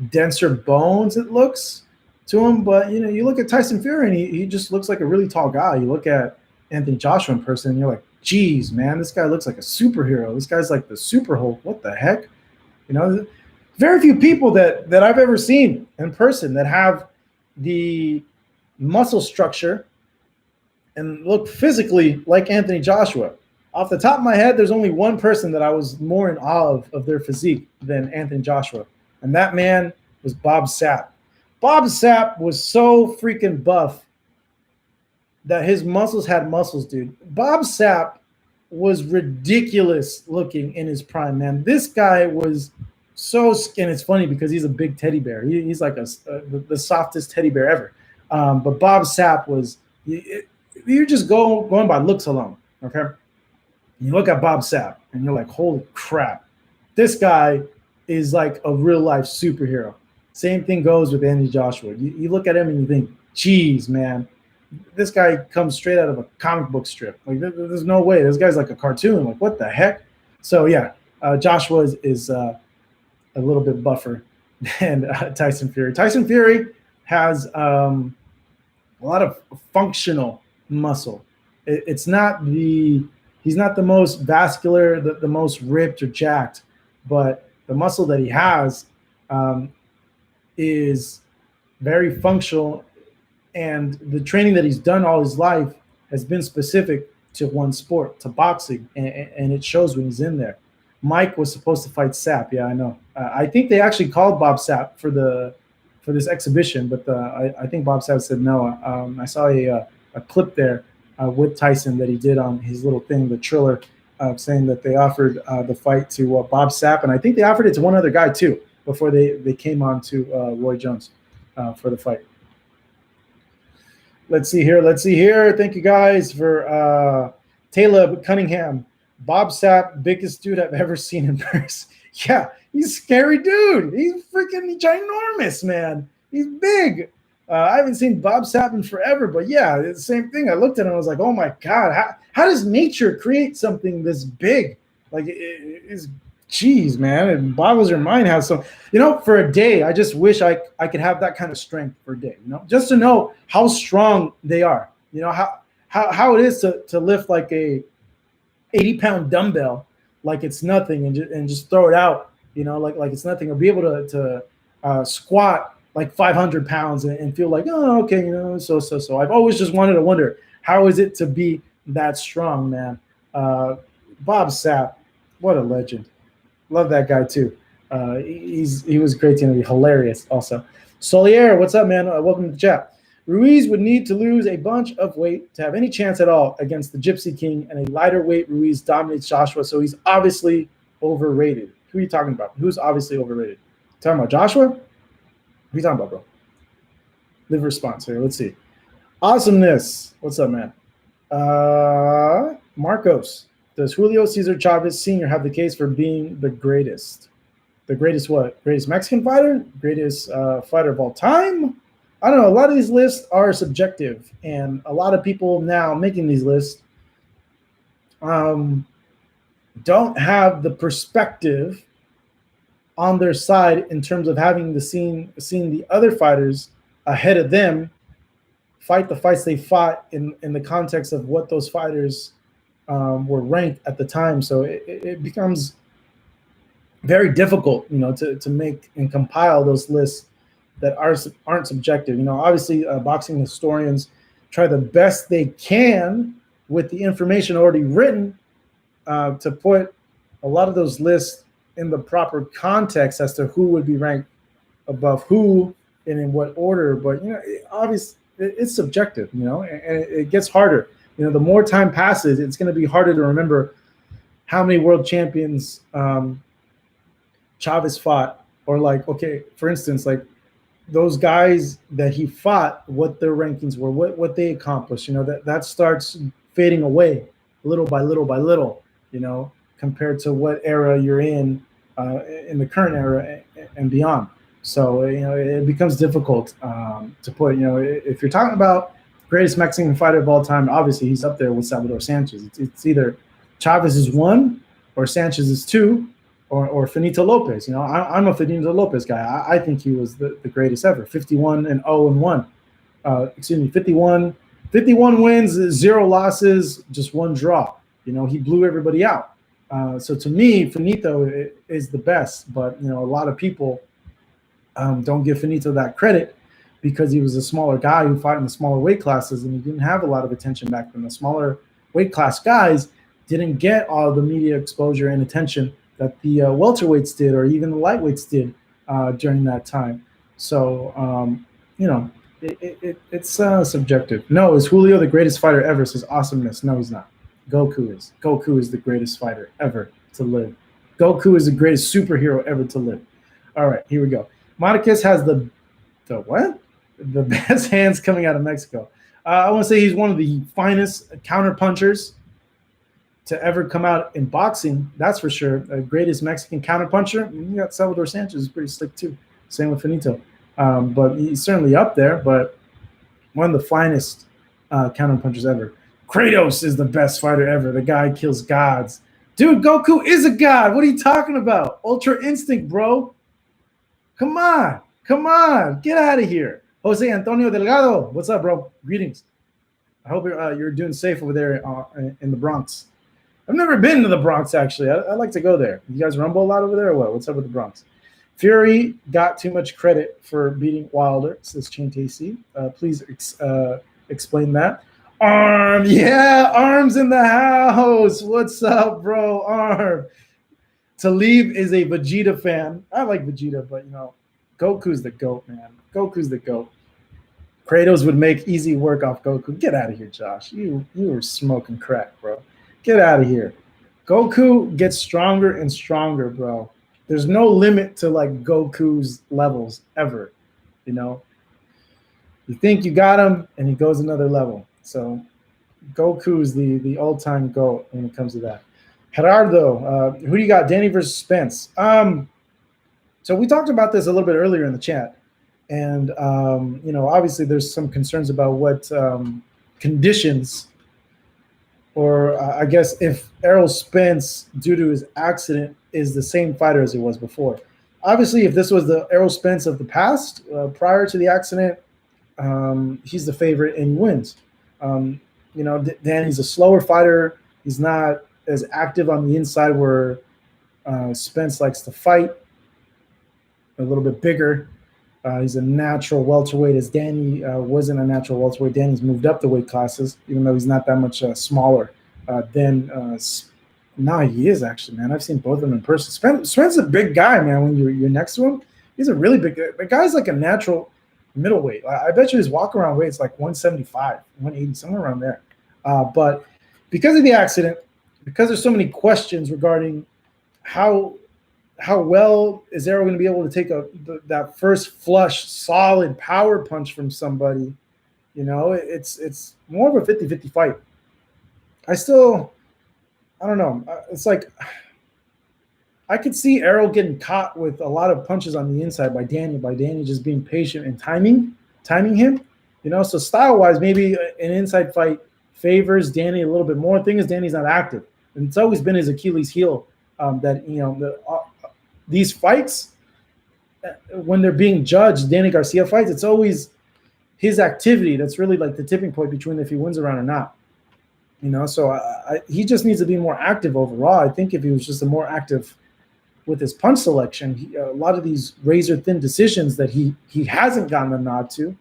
denser bones, it looks to him. But, you look at Tyson Fury and he just looks like a really tall guy. You look at Anthony Joshua in person and you're like, geez, man, this guy looks like a superhero. This guy's like the Super Hulk. What the heck? Very few people that I've ever seen in person that have the muscle structure and look physically like Anthony Joshua. Off the top of my head, there's only one person that I was more in awe of their physique than Anthony Joshua, and that man was Bob Sapp. Bob Sapp was so freaking buff that his muscles had muscles, dude. Bob Sapp was ridiculous looking in his prime, man. This guy was so skinny. It's funny because he's a big teddy bear. He's like the softest teddy bear ever. But Bob Sapp was, you're just going by looks alone, okay? You look at Bob Sapp and you're like, holy crap. This guy is like a real life superhero. Same thing goes with Anthony Joshua. You look at him and you think, geez, man, this guy comes straight out of a comic book strip. Like, there's no way. This guy's like a cartoon. Like, what the heck? So, yeah, Joshua is a little bit buffer than Tyson Fury. Tyson Fury has a lot of functional muscle. He's not the most vascular, the most ripped or jacked, but the muscle that he has is very functional. And the training that he's done all his life has been specific to one sport, to boxing, and it shows when he's in there. Mike was supposed to fight Sapp. Yeah, I know. I think they actually called Bob Sapp for this exhibition, but I think Bob Sapp said no. I saw a clip there with Tyson that he did on his little thing, the Triller, saying that they offered the fight to Bob Sapp, and I think they offered it to one other guy too before they came on to Roy Jones for the fight. Let's see here. Thank you guys for Taylor Cunningham. Bob Sapp, biggest dude I've ever seen in person. Yeah, he's a scary dude. He's freaking ginormous, man. He's big. I haven't seen Bob Sapp in forever, but yeah, it's the same thing. I looked at him, I was like, oh my God, how does nature create something this big? Like, it's, geez, man, it boggles your mind how some, for a day, I just wish I could have that kind of strength for a day, just to know how strong they are, how it is to lift like a 80-pound dumbbell like it's nothing and just throw it out, like it's nothing, or be able to squat like 500 pounds and feel like, oh, okay, so. I've always just wanted to wonder, how is it to be that strong, man? Bob Sapp, what a legend. Love that guy too. He was great to be hilarious also. Solier, what's up, man? Welcome to the chat. Ruiz would need to lose a bunch of weight to have any chance at all against the Gypsy King, and a lighter weight Ruiz dominates Joshua, so he's obviously overrated. Who are you talking about? Who's obviously overrated? Talking about Joshua? What are you talking about, bro? Live response here. Let's see. Awesomeness. What's up, man? Marcos. Does Julio Cesar Chavez Sr. have the case for being the greatest? The greatest what? Greatest Mexican fighter? Greatest fighter of all time? I don't know. A lot of these lists are subjective, and a lot of people now making these lists don't have the perspective on their side in terms of having seen the other fighters ahead of them fight the fights they fought in the context of what those fighters were ranked at the time. So it becomes very difficult, to make and compile those lists that aren't subjective. Obviously, boxing historians try the best they can with the information already written to put a lot of those lists in the proper context as to who would be ranked above who and in what order. But obviously it's subjective, and it gets harder. The more time passes, it's going to be harder to remember how many world champions Chavez fought, or like, okay, for instance, like those guys that he fought, what their rankings were, what they accomplished. That starts fading away little by little by little, compared to what era you're in the current era and beyond. So, it becomes difficult to put, if you're talking about greatest Mexican fighter of all time, obviously he's up there with Salvador Sanchez. It's either Chavez is 1 or Sanchez is 2 or Finito Lopez. I'm a Finito Lopez guy. I think he was the greatest ever. 51-0-1. 51 wins, 0 losses, just 1 draw. He blew everybody out. So to me, Finito is the best, but a lot of people don't give Finito that credit because he was a smaller guy who fought in the smaller weight classes, and he didn't have a lot of attention back then. The smaller weight class guys didn't get all the media exposure and attention that the welterweights did, or even the lightweights did during that time. So it's subjective. No, is Julio the greatest fighter ever? Says Awesomeness. No, he's not. Goku is. Goku is the greatest fighter ever to live. Goku is the greatest superhero ever to live. All right, here we go. Marquez has the what? The best hands coming out of Mexico. I want to say he's one of the finest counter punchers to ever come out in boxing. That's for sure. Greatest Mexican counter puncher. You got Salvador Sanchez, is pretty slick too. Same with Finito. But he's certainly up there, but one of the finest counter punchers ever. Kratos is the best fighter ever. The guy kills gods. Dude, Goku is a god. What are you talking about? Ultra Instinct, bro. Come on. Get out of here. Jose Antonio Delgado. What's up, bro? Greetings. I hope you're doing safe over there in the Bronx. I've never been to the Bronx, actually. I like to go there. You guys rumble a lot over there or what? What's up with the Bronx? Fury got too much credit for beating Wilder, says Chain TC. Please explain that. Arm, yeah, Arm's in the house. What's up, bro? Arm. Talib is a Vegeta fan. I like Vegeta, but Goku's the GOAT, man. Goku's the GOAT. Kratos would make easy work off Goku. Get out of here, Josh. You were smoking crack, bro. Get out of here. Goku gets stronger and stronger, bro. There's no limit to like Goku's levels ever. You know, you think you got him, and he goes another level. So Goku's the all-time GOAT when it comes to that. Gerardo, who do you got? Danny versus Spence. So we talked about this a little bit earlier in the chat, and obviously there's some concerns about what conditions, or I guess if Errol Spence, due to his accident, is the same fighter as he was before. Obviously, if this was the Errol Spence of the past, prior to the accident, he's the favorite and he wins. Danny's a slower fighter. He's not as active on the inside where Spence likes to fight. A little bit bigger. He's a natural welterweight, as Danny wasn't a natural welterweight. Danny's moved up the weight classes, even though he's not that much smaller than. Nah, he is actually, man. I've seen both of them in person. Spence is a big guy, man. When you're next to him, he's a really big guy. The guy's like a natural middleweight. I bet you his walk around weight's like 175, 180, somewhere around there. But because of the accident, because there's so many questions regarding how well is Errol going to be able to take that first flush, solid power punch from somebody, it's more of a 50-50 fight. I don't know. It's like I could see Errol getting caught with a lot of punches on the inside by Danny just being patient and timing him, So style-wise, maybe an inside fight favors Danny a little bit more. The thing is, Danny's not active, and it's always been his Achilles heel these fights, when they're being judged, Danny Garcia fights, it's always his activity that's really like the tipping point between if he wins a round or not. So he just needs to be more active overall. I think if he was just more active with his punch selection, a lot of these razor-thin decisions that he hasn't gotten a nod to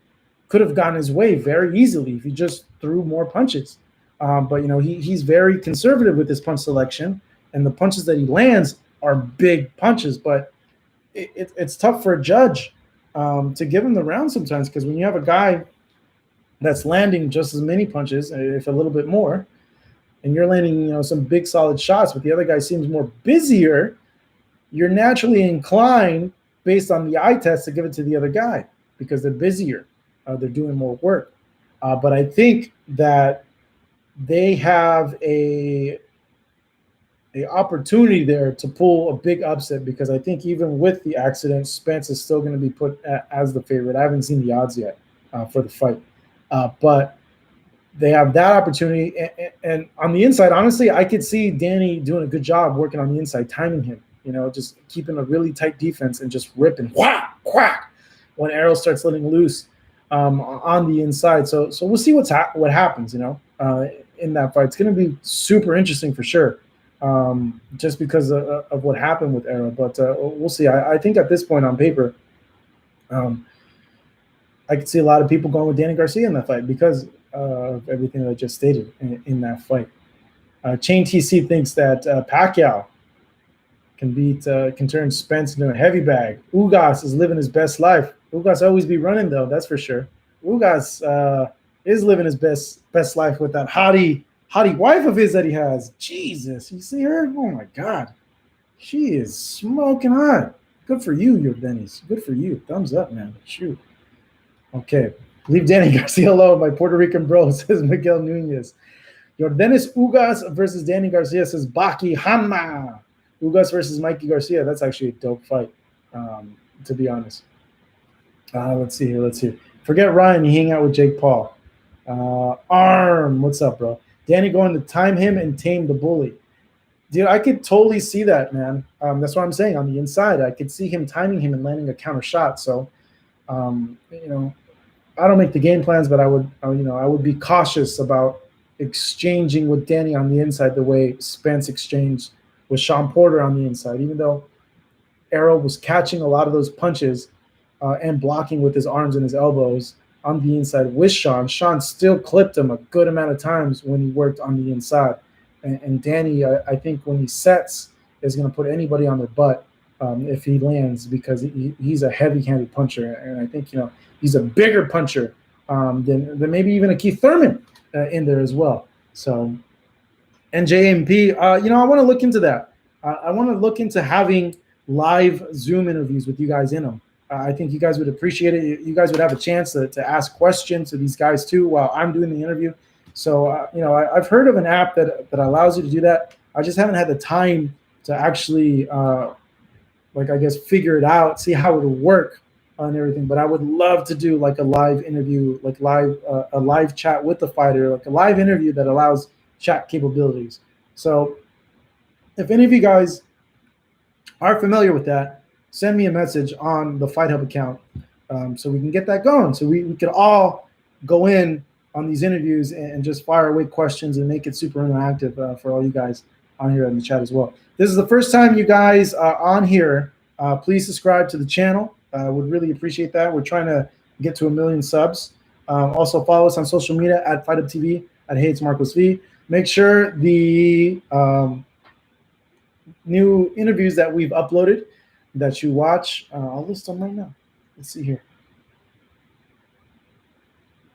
could have gone his way very easily if he just threw more punches. But he's very conservative with his punch selection, and the punches that he lands are big punches. But it's tough for a judge to give him the round sometimes, because when you have a guy that's landing just as many punches, if a little bit more, and you're landing some big solid shots, but the other guy seems more busier, you're naturally inclined, based on the eye test, to give it to the other guy because they're busier, they're doing more work. But I think that they have a opportunity there to pull a big upset, because I think even with the accident, Spence is still going to be put as the favorite. I haven't seen the odds yet for the fight, but they have that opportunity. And on the inside, honestly, I could see Danny doing a good job working on the inside, timing him, just keeping a really tight defense and just ripping whack, whack when Errol starts letting loose on the inside. So we'll see what happens, in that fight. It's going to be super interesting for sure. Just because of what happened with Errol, but we'll see. I think at this point on paper, I could see a lot of people going with Danny Garcia in that fight because of everything that I just stated in that fight. Chain TC thinks that Pacquiao can turn Spence into a heavy bag. Ugas is living his best life. Ugas always be running though, that's for sure. Ugas is living his best life with that hottie wife of his that he has. Jesus, you see her? Oh my God, she is smoking hot. Good for you, Yordenis. Good for you. Thumbs up, man. Shoot. Okay, leave Danny Garcia alone. My Puerto Rican bro, says Miguel Nunez. Yordenis Ugas versus Danny Garcia, says Baki Hama. Ugas versus Mikey Garcia. That's actually a dope fight, to be honest. Let's see here. Forget Ryan. You hang out with Jake Paul. Arm, what's up, bro? Danny going to time him and tame the bully. Dude, I could totally see that, man. That's what I'm saying. On the inside, I could see him timing him and landing a counter shot. So, I don't make the game plans, but I would be cautious about exchanging with Danny on the inside the way Spence exchanged with Sean Porter on the inside. Even though Errol was catching a lot of those punches and blocking with his arms and his elbows on the inside with Sean still clipped him a good amount of times when he worked on the inside. And Danny, I think when he sets, is going to put anybody on their butt if he lands, because he's a heavy-handed puncher. And I think, he's a bigger puncher than maybe even a Keith Thurman in there as well. So, NJMP, I want to look into that. I want to look into having live Zoom interviews with you guys in them. I think you guys would appreciate it. You guys would have a chance to ask questions to these guys too while I'm doing the interview. So, I've heard of an app that allows you to do that. I just haven't had the time to actually, figure it out, see how it would work on everything. But I would love to do like a live interview, like a live chat with the fighter, like a live interview that allows chat capabilities. So if any of you guys are familiar with that, send me a message on the Fight Hub account so we can get that going. So we could all go in on these interviews and just fire away questions and make it super interactive for all you guys on here in the chat as well. This is the first time you guys are on here. Please subscribe to the channel. Would really appreciate that. We're trying to get to 1 million subs. Also follow us on social media at Fight Hub TV, at Hey It's Marcos V. Make sure the new interviews that we've uploaded that you watch, I'll list them right now. Let's see here.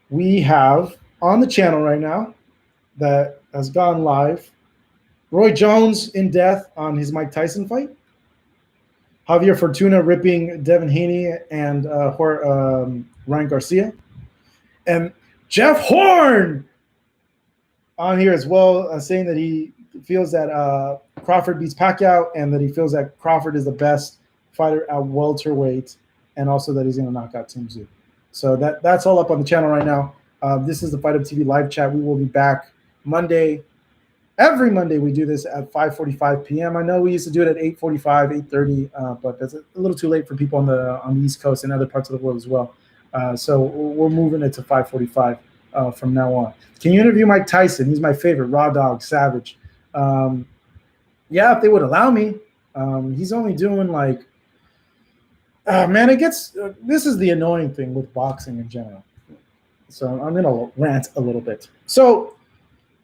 We have on the channel right now that has gone live, Roy Jones in death on his Mike Tyson fight, Javier Fortuna ripping Devin Haney and Ryan Garcia, and Jeff Horn on here as well, saying that he feels that Crawford beats Pacquiao and that he feels that Crawford is the best fighter at welterweight, and also that he's going to knock out Tim Tszyu. So that's all up on the channel right now. This is the Fight Hub TV live chat. We will be back Monday. Every Monday we do this at 5:45 p.m. I know we used to do it at 8:45, 8:30, but that's a little too late for people on the East Coast and other parts of the world as well. So we're moving it to 5:45 from now on. Can you interview Mike Tyson? He's my favorite. Raw dog, savage. Yeah, if they would allow me. He's only doing like, man, it gets. This is the annoying thing with boxing in general. So I'm gonna rant a little bit. So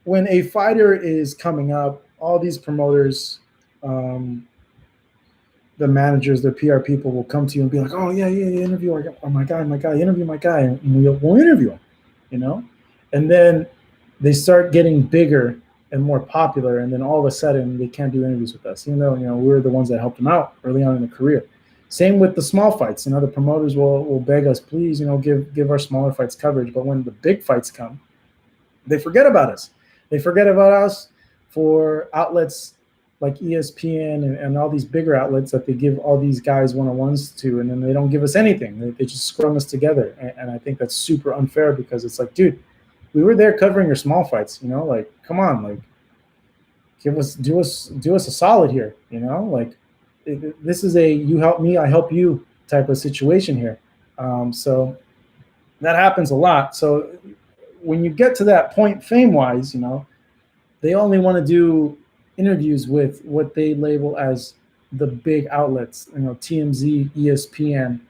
when a fighter is coming up, all these promoters, the managers, the PR people will come to you and be like, "Oh yeah, interview my guy, interview my guy," and we'll interview him, and then they start getting bigger and more popular, and then all of a sudden they can't do interviews with us, even though we're the ones that helped them out early on in the career. Same with the small fights. The promoters will beg us, please, give our smaller fights coverage. But when the big fights come, they forget about us. They forget about us for outlets like ESPN and all these bigger outlets that they give all these guys one-on-ones to, and then they don't give us anything. They just scrum us together, and I think that's super unfair because it's like, dude, we were there covering your small fights. Like, come on, like, do us a solid here. This is a you help me, I help you type of situation here. So that happens a lot. So when you get to that point fame-wise, they only want to do interviews with what they label as the big outlets, TMZ, ESPN,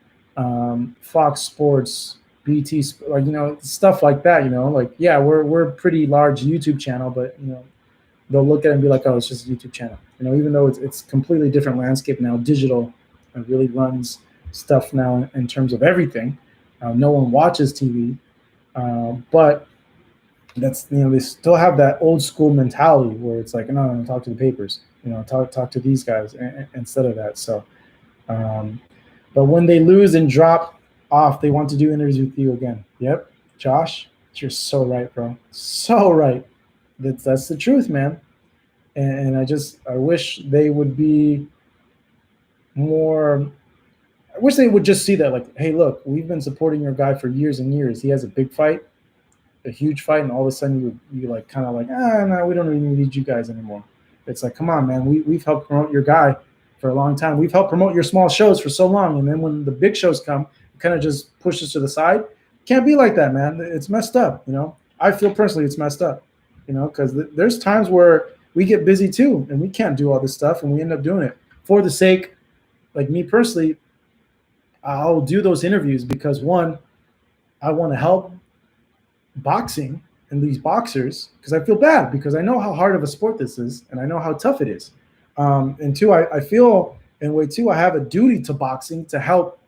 Fox Sports, BT, stuff like that. Yeah, we're a pretty large YouTube channel, but they'll look at it and be like, oh, it's just a YouTube channel. Even though it's completely different landscape now, digital really runs stuff now in terms of everything. No one watches TV, but that's they still have that old school mentality where it's like, no, talk to the papers, talk to these guys instead of that. So, but when they lose and drop off, they want to do interviews with you again. Yep, Josh, you're so right, bro. So right. That's the truth, man. And I wish they would be more. I wish they would just see that, like, hey, look, we've been supporting your guy for years and years. He has a big fight, a huge fight, and all of a sudden you like kind of like, no, we don't even need you guys anymore. It's like, come on, man, we've helped promote your guy for a long time. We've helped promote your small shows for so long, and then when the big shows come, it kind of just pushes to the side. Can't be like that, man. It's messed up. I feel personally it's messed up. Because there's times where we get busy too, and we can't do all this stuff, and we end up doing it for the sake, like me personally, I'll do those interviews because, one, I want to help boxing and these boxers because I feel bad because I know how hard of a sport this is, and I know how tough it is. And two, I feel in a way too, I have a duty to boxing to help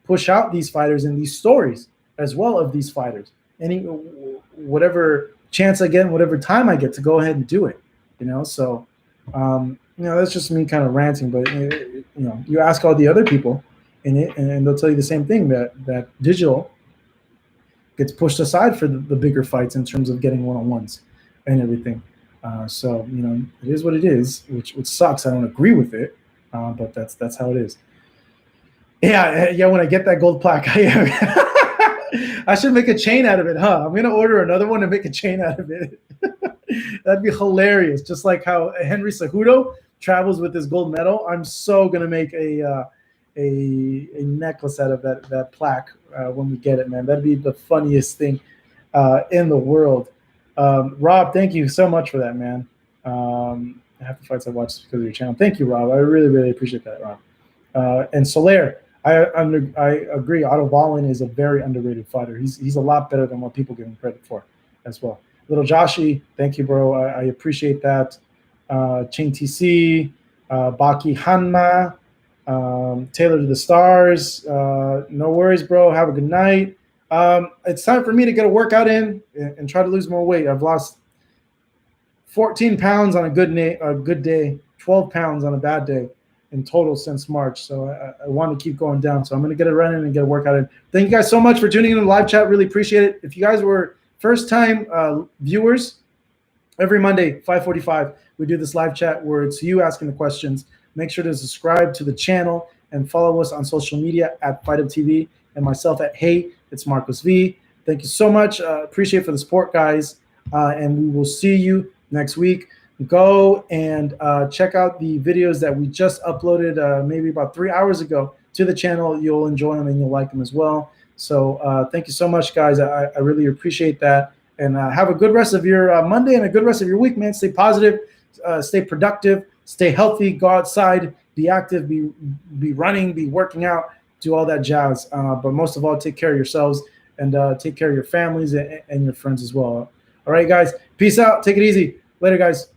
push out these fighters and these stories as well of these fighters. Whatever chance I get, whatever time I get to go ahead and do it. So, that's just me kind of ranting. But you ask all the other people in it, and they'll tell you the same thing, that digital gets pushed aside for the bigger fights in terms of getting one-on-ones and everything. So it is what it is, which sucks. I don't agree with it, but that's how it is. Yeah. When I get that gold plaque, I should make a chain out of it, huh? I'm gonna order another one and make a chain out of it. That'd be hilarious. Just like how Henry Cejudo travels with his gold medal, I'm so gonna make a necklace out of that plaque when we get it, man. That'd be the funniest thing in the world. Rob, thank you so much for that, man. Half the fights I watched because of your channel. Thank you, Rob. I really, really appreciate that, Rob. And Soler, I agree. Otto Wallin is a very underrated fighter. He's a lot better than what people give him credit for as well. Little Joshi, thank you, bro. I appreciate that. Chain TC, Baki Hanma, Taylor to the Stars. No worries, bro. Have a good night. It's time for me to get a workout in and try to lose more weight. I've lost 14 pounds on a good day, 12 pounds on a bad day in total since March. So I want to keep going down. So I'm going to get a run in and get a workout in. Thank you guys so much for tuning in to the live chat. Really appreciate it. If you guys were first-time viewers, every Monday, 5:45, we do this live chat where it's you asking the questions. Make sure to subscribe to the channel and follow us on social media at FightUpTV and myself at Hey, it's Marcos V. Thank you so much. Appreciate for the support, guys. And we will see you next week. Go and check out the videos that we just uploaded maybe about 3 hours ago to the channel. You'll enjoy them and you'll like them as well. So thank you so much, guys. I really appreciate that. And have a good rest of your Monday and a good rest of your week, man. Stay positive, stay productive, stay healthy, go outside, be active, be running, be working out, do all that jazz. But most of all, take care of yourselves and take care of your families and your friends as well. All right, guys. Peace out. Take it easy. Later, guys.